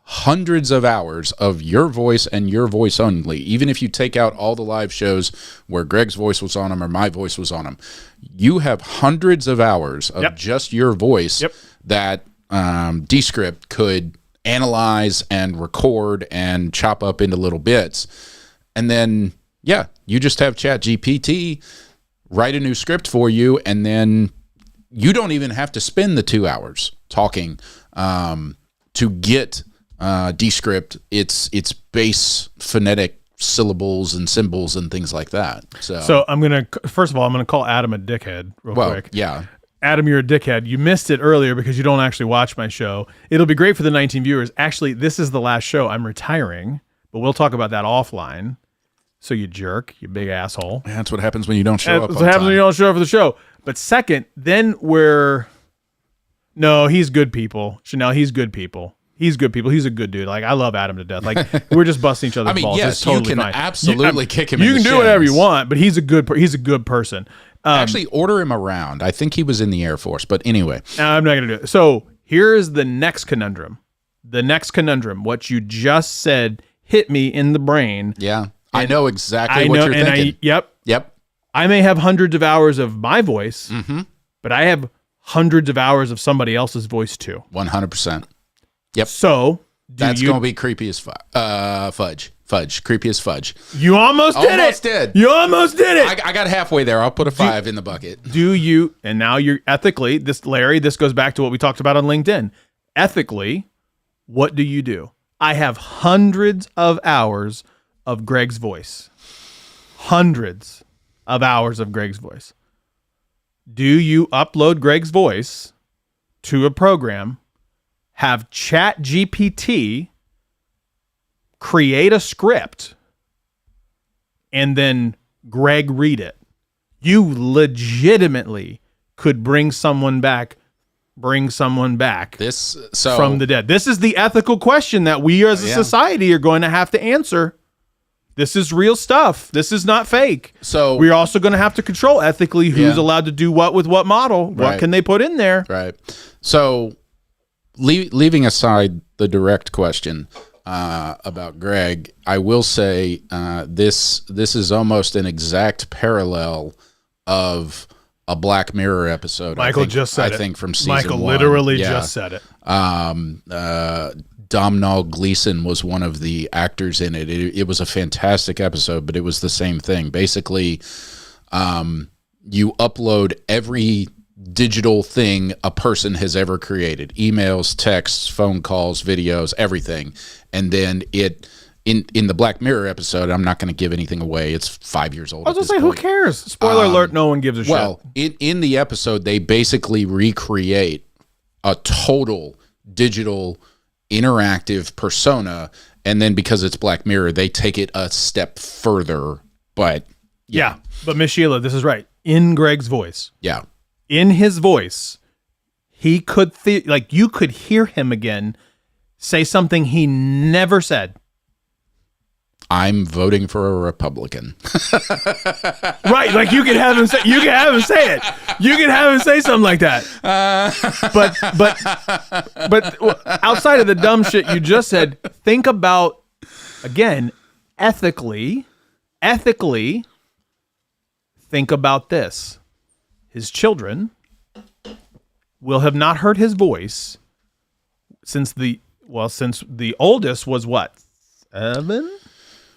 hundreds of hours of your voice and your voice only. Even if you take out all the live shows where Greg's voice was on them or my voice was on them, you have hundreds of hours of just your voice that Descript could analyze and record and chop up into little bits. And then, you just have ChatGPT write a new script for you, and then you don't even have to spend the 2 hours talking to get Descript its base phonetic syllables and symbols and things like that. So first of all, I'm gonna call Adam a dickhead real quick. Yeah. Adam, you're a dickhead. You missed it earlier because you don't actually watch my show. It'll be great for the 19 viewers. Actually, this is the last show. I'm retiring, but we'll talk about that offline. So you jerk, you big asshole. That's what happens when you don't show up. That's what happens when you don't show up for the show. But second, then he's good people. Chanel, he's good people. He's good people. He's a good dude. Like I love Adam to death. Like we're just busting each other's balls. Yes, it's totally you can fine. absolutely kick him. You in can do whatever you want, but he's a good person. Actually, order him around. I think he was in the Air Force, but anyway. I'm not gonna do it. So here is the next conundrum. What you just said hit me in the brain. Yeah. I know exactly what you're thinking. Yep. I may have hundreds of hours of my voice, but I have hundreds of hours of somebody else's voice too. 100%. Yep. So that's going to be creepy as fudge. Creepy as fudge. You almost did. You almost did it. I got halfway there. I'll put a 5 in the bucket. And now you're ethically, this goes back to what we talked about on LinkedIn. Ethically, what do? I have hundreds of hours of Greg's voice. Hundreds of hours of Greg's voice. Do you upload Greg's voice to a program, have ChatGPT create a script, and then Greg read it? You legitimately could bring someone back from the dead. This is the ethical question that we as a society are going to have to answer. This is real stuff. This is not fake. So we're also going to have to control ethically who's allowed to do what with what model. What can they put in there? Right. So leaving aside the direct question about Greg, I will say this is almost an exact parallel of a Black Mirror episode. Michael just said it. I think from season Michael 1. literally just said it. Domhnall Gleeson was one of the actors in it. It was a fantastic episode, but it was the same thing. Basically, you upload every digital thing a person has ever created: emails, texts, phone calls, videos, everything. And then in the Black Mirror episode, I'm not going to give anything away. It's 5 years old. I was going to say, who cares? Spoiler alert, no one gives a shit. Well, in the episode, they basically recreate a total digital interactive persona, and then because it's Black Mirror, they take it a step further. But but Miss Sheila, this is right. In Greg's voice. Yeah. In his voice, he could you could hear him again say something he never said. I'm voting for a Republican. Right, like you can have him say it. You can have him say something like that. But outside of the dumb shit you just said, think about, again, ethically, think about this. His children will have not heard his voice since the oldest was what? 7?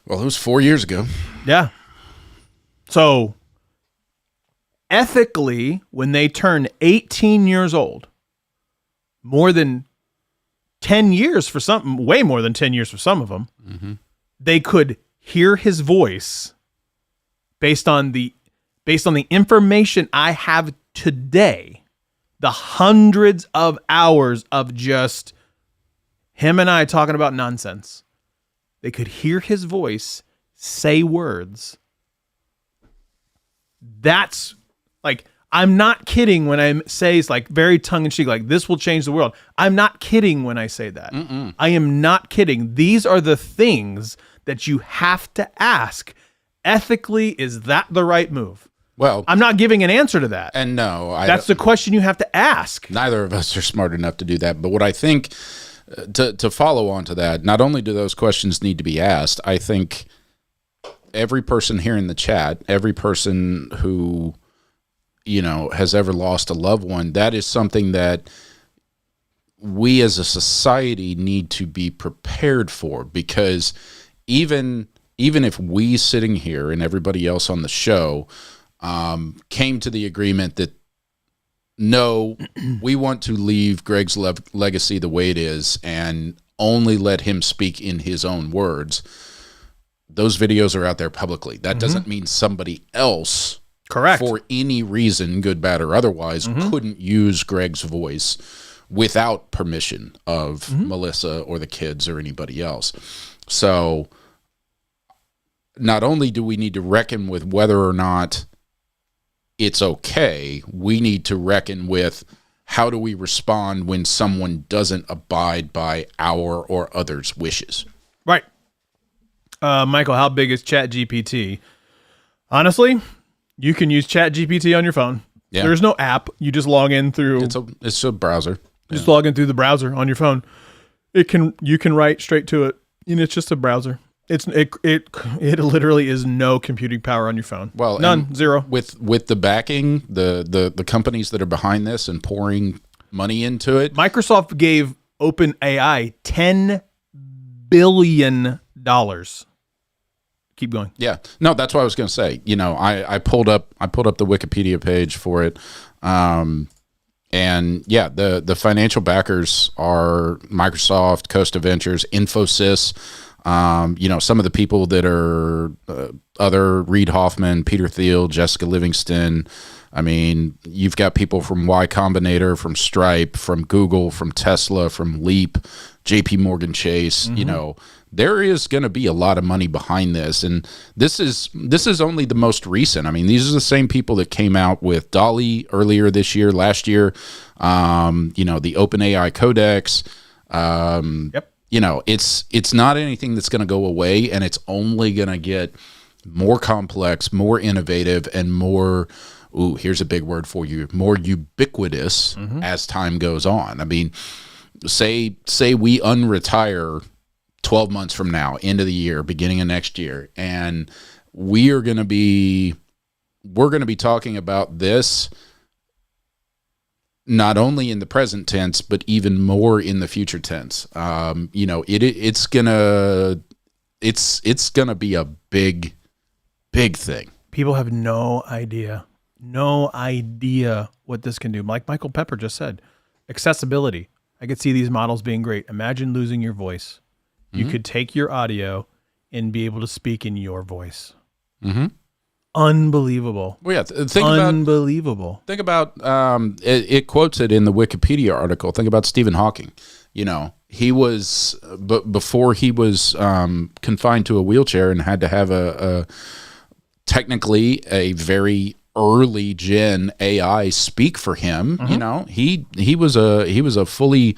Well, it was 4 years ago. Yeah. So ethically, when they turn 18 years old, more than 10 years for some, way more than 10 years for some of them, they could hear his voice based on the information I have today, the hundreds of hours of just him and I talking about nonsense. They could hear his voice say words. That's like, I'm not kidding when I say, it's like very tongue-in-cheek, like this will change the world. I'm not kidding when I say that. I am not kidding. These are the things that you have to ask. Ethically, is that the right move? Well, I'm not giving an answer to that. And no, that's the question you have to ask. Neither of us are smart enough to do that. But what I think, to follow on to that, not only do those questions need to be asked, I think every person here in the chat, every person who, has ever lost a loved one, that is something that we as a society need to be prepared for, because even if we sitting here and everybody else on the show came to the agreement that no, we want to leave Greg's legacy the way it is and only let him speak in his own words, those videos are out there publicly. That doesn't mean somebody else, correct, for any reason, good, bad, or otherwise, couldn't use Greg's voice without permission of Melissa or the kids or anybody else. So not only do we need to reckon with whether or not it's okay, we need to reckon with how do we respond when someone doesn't abide by our or others' wishes. Right. Michael, how big is ChatGPT? Honestly, you can use ChatGPT on your phone. Yeah. There's no app. You just log in through. It's a browser. Just log in through the browser on your phone. You can write straight to it, and it's just a browser. It literally is no computing power on your phone. Well, none, zero. With the backing, the companies that are behind this and pouring money into it, Microsoft gave OpenAI $10 billion. Keep going. Yeah, no, that's what I was going to say. I pulled up the Wikipedia page for it, and yeah, the financial backers are Microsoft, Costa Ventures, Infosys. Some of the people that are other Reid Hoffman, Peter Thiel, Jessica Livingston, I mean, you've got people from Y Combinator, from Stripe, from Google, from Tesla, from Leap, JP Morgan Chase. You know, there is going to be a lot of money behind this, and this is only the most recent. I mean, these are the same people that came out with DALL-E earlier this year, last year. You know, the OpenAI Codex. You know, it's not anything that's going to go away, and it's only going to get more complex, more innovative, and more. Ooh, here's a big word for you. More ubiquitous as time goes on. I mean, say we unretire 12 months from now, end of the year, beginning of next year, and we're going to be talking about this not only in the present tense, but even more in the future tense. You know, it's gonna be a big thing. People have no idea what this can do. Like Michael Pepper just said, accessibility. I could see these models being great. Imagine losing your voice. You could take your audio and be able to speak in your voice. Unbelievable. Well, yeah. Unbelievable. Think about it quotes it in the Wikipedia article. Think about Stephen Hawking. You know, he was before he was confined to a wheelchair and had to have a technically a very early gen AI speak for him. You know, he was a fully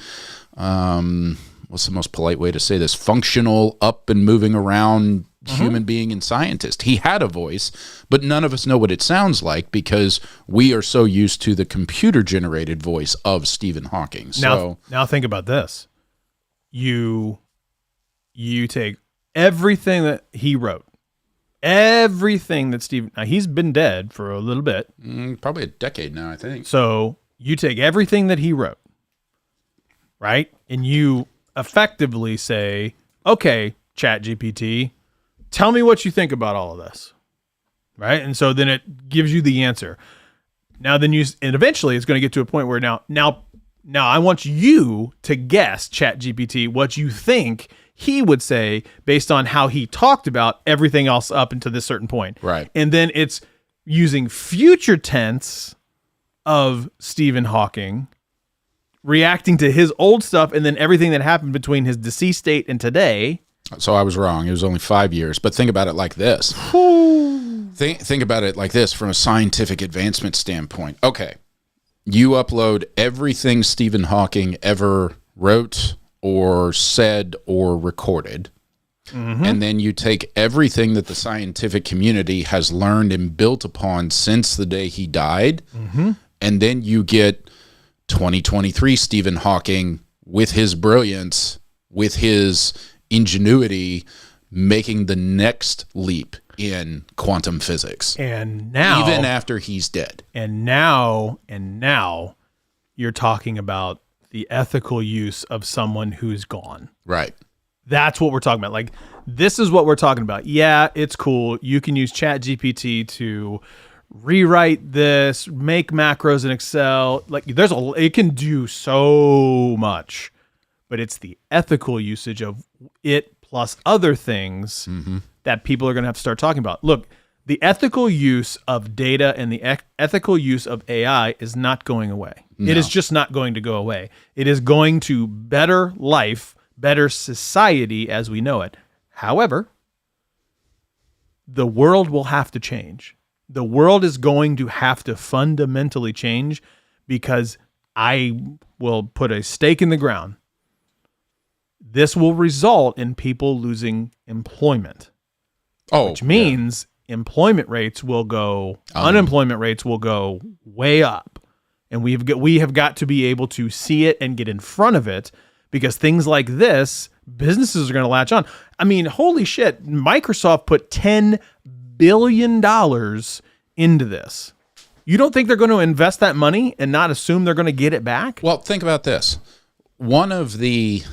what's the most polite way to say this? Functional, up and moving around human being and scientist. He had a voice, but none of us know what it sounds like because we are so used to the computer generated voice of Stephen Hawking. So now think about this. You take everything that he wrote, everything that Stephen, now he's been dead for a little bit. Probably a decade now, I think. So you take everything that he wrote, right? And you effectively say, okay, ChatGPT, tell me what you think about all of this, right? And so then it gives you the answer. Now and eventually it's going to get to a point where now I want you to guess, ChatGPT, what you think he would say based on how he talked about everything else up until this certain point. Right. And then it's using future tense of Stephen Hawking, reacting to his old stuff and then everything that happened between his deceased state and today. So I was wrong. It was only 5 years. But think about it like this. Think about it like this from a scientific advancement standpoint. Okay. You upload everything Stephen Hawking ever wrote or said or recorded. And then you take everything that the scientific community has learned and built upon since the day he died. And then you get 2023 Stephen Hawking with his brilliance, with his ingenuity, making the next leap in quantum physics. And now, even after he's dead. And now you're talking about the ethical use of someone who's gone. Right. That's what we're talking about. Like, this is what we're talking about. Yeah, it's cool. You can use ChatGPT to rewrite this, make macros in Excel. Like, it can do so much, but it's the ethical usage of it plus other things that people are going to have to start talking about. Look, the ethical use of data and the ethical use of AI is not going away. No. It is just not going to go away. It is going to better life, better society as we know it. However, the world will have to change. The world is going to have to fundamentally change because I will put a stake in the ground. This will result in people losing employment. Which means employment rates will go, unemployment rates will go way up. And we have got to be able to see it and get in front of it because things like this, businesses are going to latch on. I mean, holy shit, Microsoft put $10 billion into this. You don't think they're going to invest that money and not assume they're going to get it back? Well, think about this. One of the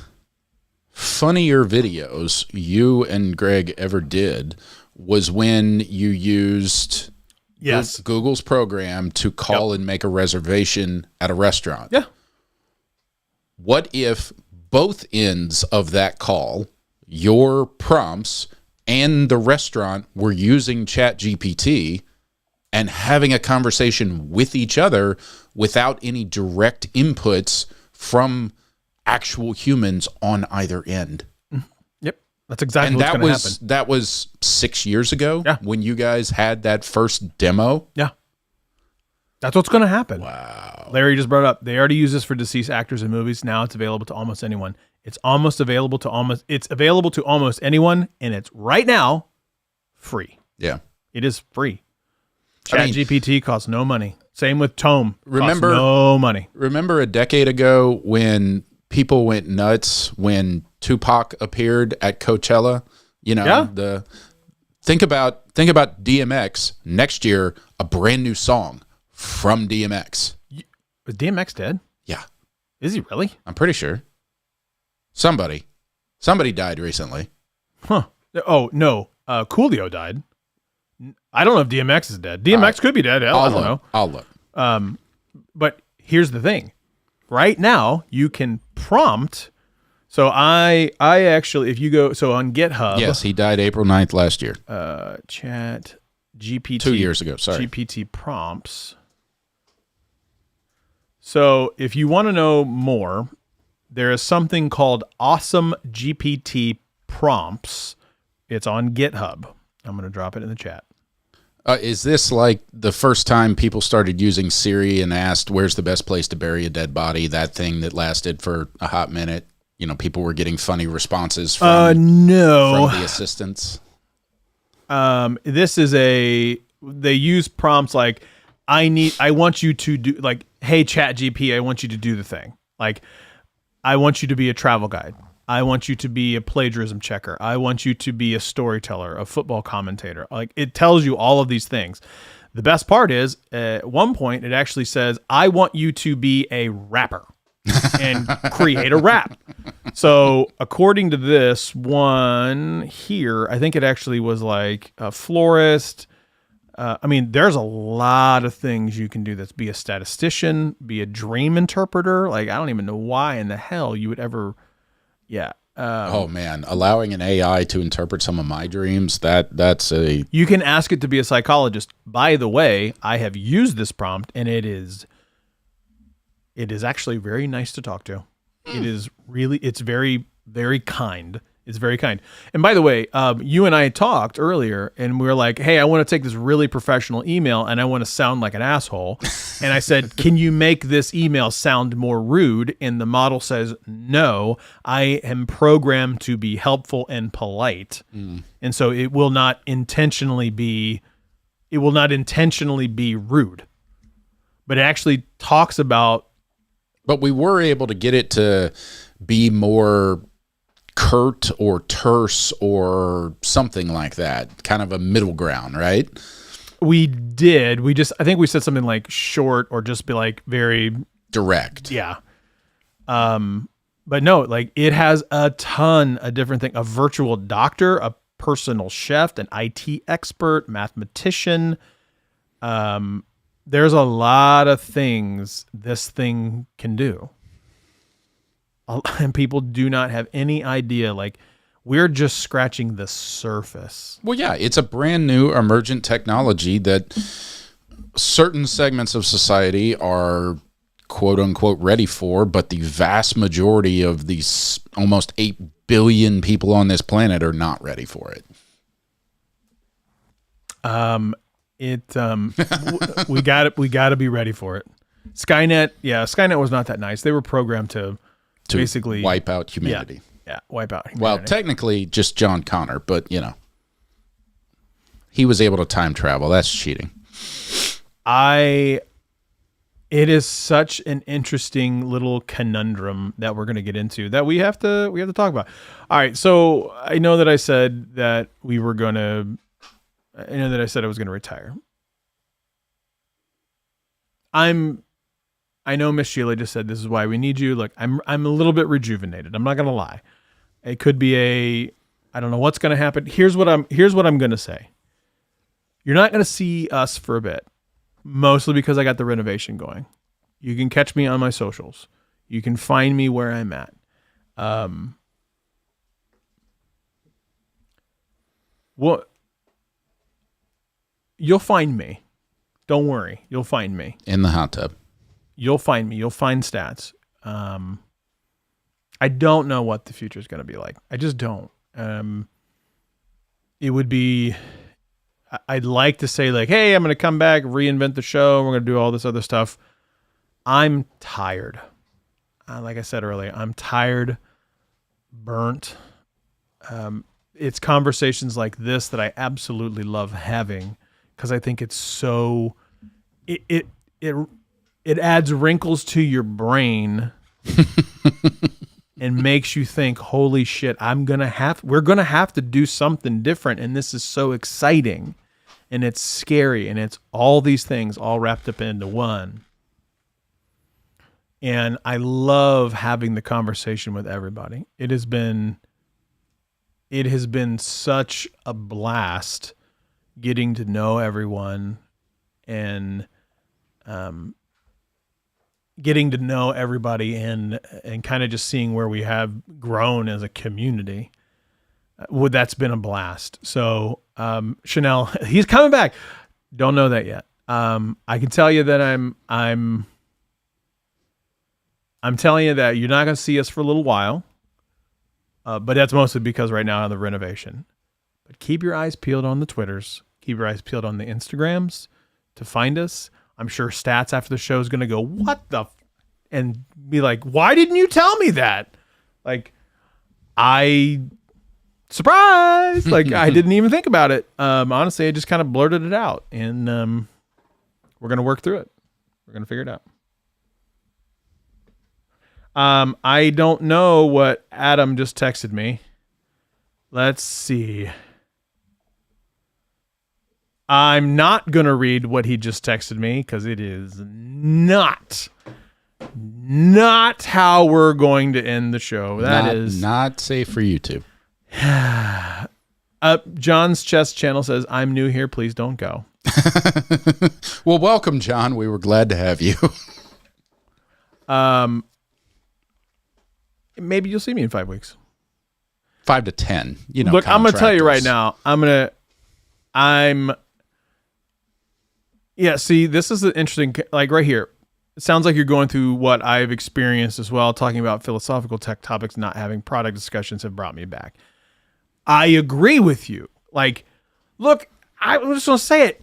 funnier videos you and Greg ever did was when you used Google's program to call and make a reservation at a restaurant. Yeah. What if both ends of that call, your prompts and the restaurant were using ChatGPT and having a conversation with each other without any direct inputs from actual humans on either end. Yep. That's exactly And what's going to happen. that was 6 years ago when you guys had that first demo. Yeah. That's what's going to happen. Wow. Larry just brought up, they already use this for deceased actors in movies. Now it's available to almost anyone. It's available to almost anyone, and it's right now free. Yeah. It is free. ChatGPT costs no money. Same with Tome. Remember, costs no money. Remember a decade ago when people went nuts when Tupac appeared at Coachella? You know, think about DMX next year, a brand new song from DMX. Is DMX dead? Yeah. Is he really? I'm pretty sure. Somebody died recently. Huh. Oh, no. Coolio died. I don't know if DMX is dead. DMX could be dead. I don't know. I'll look. But here's the thing. Right now, you can prompt. So I actually, if you go, so on GitHub. Yes, he died April 9th last year. Chat GPT. 2 years ago, sorry. GPT prompts. So if you want to know more, there is something called Awesome GPT Prompts. It's on GitHub. I'm going to drop it in the chat. Is this like the first time people started using Siri and asked, where's the best place to bury a dead body? That thing that lasted for a hot minute. You know, people were getting funny responses from the assistants. This is they use prompts like, I want you to do, like, hey, ChatGPT, I want you to do the thing. Like, I want you to be a travel guide. I want you to be a plagiarism checker. I want you to be a storyteller, a football commentator. Like, it tells you all of these things. The best part is, at one point, it actually says, I want you to be a rapper and create a rap. So according to this one here, I think it actually was like a florist. I mean, there's a lot of things you can do. That's be a statistician, be a dream interpreter. Like, I don't even know why in the hell you would ever... Yeah. Oh man, allowing an AI to interpret some of my dreams, that's a... You can ask it to be a psychologist. By the way, I have used this prompt and it is actually very nice to talk to. It is really, it's very, very kind. It's very kind. And by the way, you and I talked earlier and we were like, hey, I want to take this really professional email and I want to sound like an asshole. And I said, can you make this email sound more rude? And the model says, no, I am programmed to be helpful and polite. And so it will not intentionally be rude. But it actually talks about... But we were able to get it to be more curt or terse or something like that, kind of a middle ground, right? We did. I think we said something like short or just be like very direct. Yeah. But no, like it has a ton of different things. A virtual doctor, a personal chef, an IT expert, mathematician. There's a lot of things this thing can do. And people do not have any idea. Like, we're just scratching the surface. Well, yeah, it's a brand new emergent technology that certain segments of society are quote unquote ready for, but the vast majority of these almost 8 billion people on this planet are not ready for it. We got to be ready for it. Skynet was not that nice. They were programmed to basically wipe out humanity. Yeah, wipe out humanity. Well, technically just John Connor, but you know, he was able to time travel. That's cheating. It is such an interesting little conundrum that we're going to get into that we have to talk about. All right, so I know that I said that I was going to retire. I know Miss Sheila just said this is why we need you. Look, I'm a little bit rejuvenated. I'm not gonna lie. It could be I don't know what's gonna happen. Here's what I'm gonna say. You're not gonna see us for a bit, mostly because I got the renovation going. You can catch me on my socials. You can find me where I'm at. You'll find me. Don't worry. You'll find me. In the hot tub. You'll find me. You'll find stats. I don't know what the future is going to be like. I just don't. It would be, I'd like to say like, hey, I'm going to come back, reinvent the show. We're going to do all this other stuff. I'm tired. Like I said earlier, I'm tired, burnt. It's conversations like this that I absolutely love having because I think it's so, it adds wrinkles to your brain and makes you think, holy shit, we're going to have to do something different. And this is so exciting and it's scary and it's all these things all wrapped up into one. And I love having the conversation with everybody. It has been such a blast getting to know everyone and, getting to know everybody and kind of just seeing where we have grown as a community. That's been a blast. So, Chanel, he's coming back. Don't know that yet. I can tell you that I'm telling you that you're not going to see us for a little while. But that's mostly because right now of the renovation. But keep your eyes peeled on the Twitters. Keep your eyes peeled on the Instagrams to find us. I'm sure Stats after the show is going to go, what the and be like, why didn't you tell me that? Like, surprise! Like, I didn't even think about it. Honestly, I just kind of blurted it out. And we're going to work through it. We're going to figure it out. I don't know what Adam just texted me. Let's see. I'm not going to read what he just texted me because it is not how we're going to end the show. That is not safe for YouTube. John's chess channel says, I'm new here. Please don't go. Well, welcome, John. We were glad to have you. Maybe you'll see me in 5 weeks. 5 to 10. You know, look, I'm going to tell you right now, yeah, see, this is an interesting, like right here. It sounds like you're going through what I've experienced as well, talking about philosophical tech topics, not having product discussions have brought me back. I agree with you. Like, look, I'm just going to say it.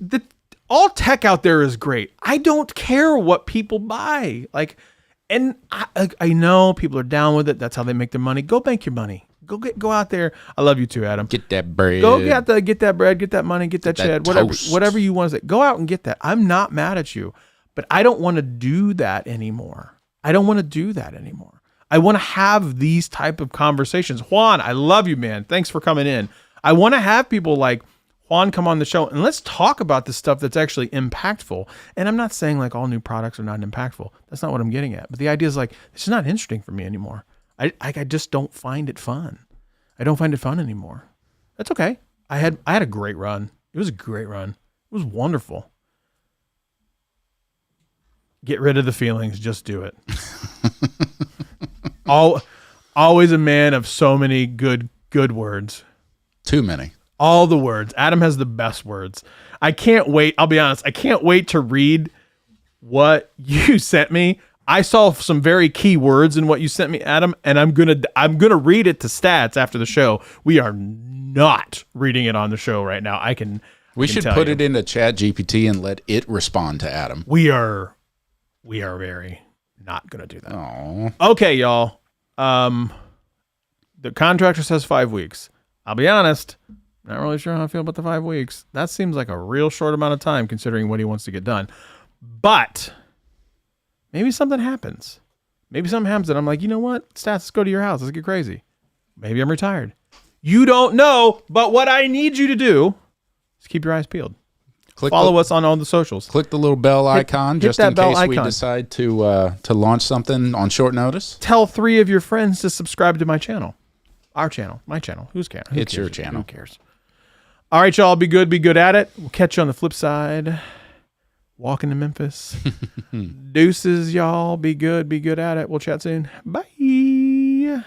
All tech out there is great. I don't care what people buy. Like, and I know people are down with it. That's how they make their money. Go bank your money. Go out there. I love you too, Adam. Get that bread. Go get that bread, get that money, get that shed, whatever you want to say. Go out and get that. I'm not mad at you, but I don't want to do that anymore. I want to have these type of conversations. Juan, I love you, man. Thanks for coming in. I want to have people like Juan come on the show and let's talk about the stuff that's actually impactful. And I'm not saying like all new products are not impactful. That's not what I'm getting at. But the idea is like, it's not interesting for me anymore. I just don't find it fun. I don't find it fun anymore. That's okay. I had a great run. It was a great run. It was wonderful. Get rid of the feelings. Just do it. Always a man of so many good words. Too many. All the words. Adam has the best words. I can't wait. I'll be honest. I can't wait to read what you sent me. I saw some very key words in what you sent me, Adam, and I'm gonna read it to Stats after the show. We are not reading it on the show right now. We should put it into ChatGPT and let it respond to Adam. We are very not gonna do that. Aww. Okay, y'all. The contractor says 5 weeks. I'll be honest, not really sure how I feel about the 5 weeks. That seems like a real short amount of time considering what he wants to get done. But maybe something happens. Maybe something happens and I'm like, you know what? Stats, let's go to your house. Let's get crazy. Maybe I'm retired. You don't know, but what I need you to do is keep your eyes peeled. Follow us on all the socials. Click the little bell icon just in case we icon. decide to launch something on short notice. Tell 3 of your friends to subscribe to my channel. Our channel. My channel. Who cares? It's your channel. Who cares? All right, y'all. Be good at it. We'll catch you on the flip side. Walking to Memphis. Deuces, y'all. Be good at it. We'll chat soon. Bye.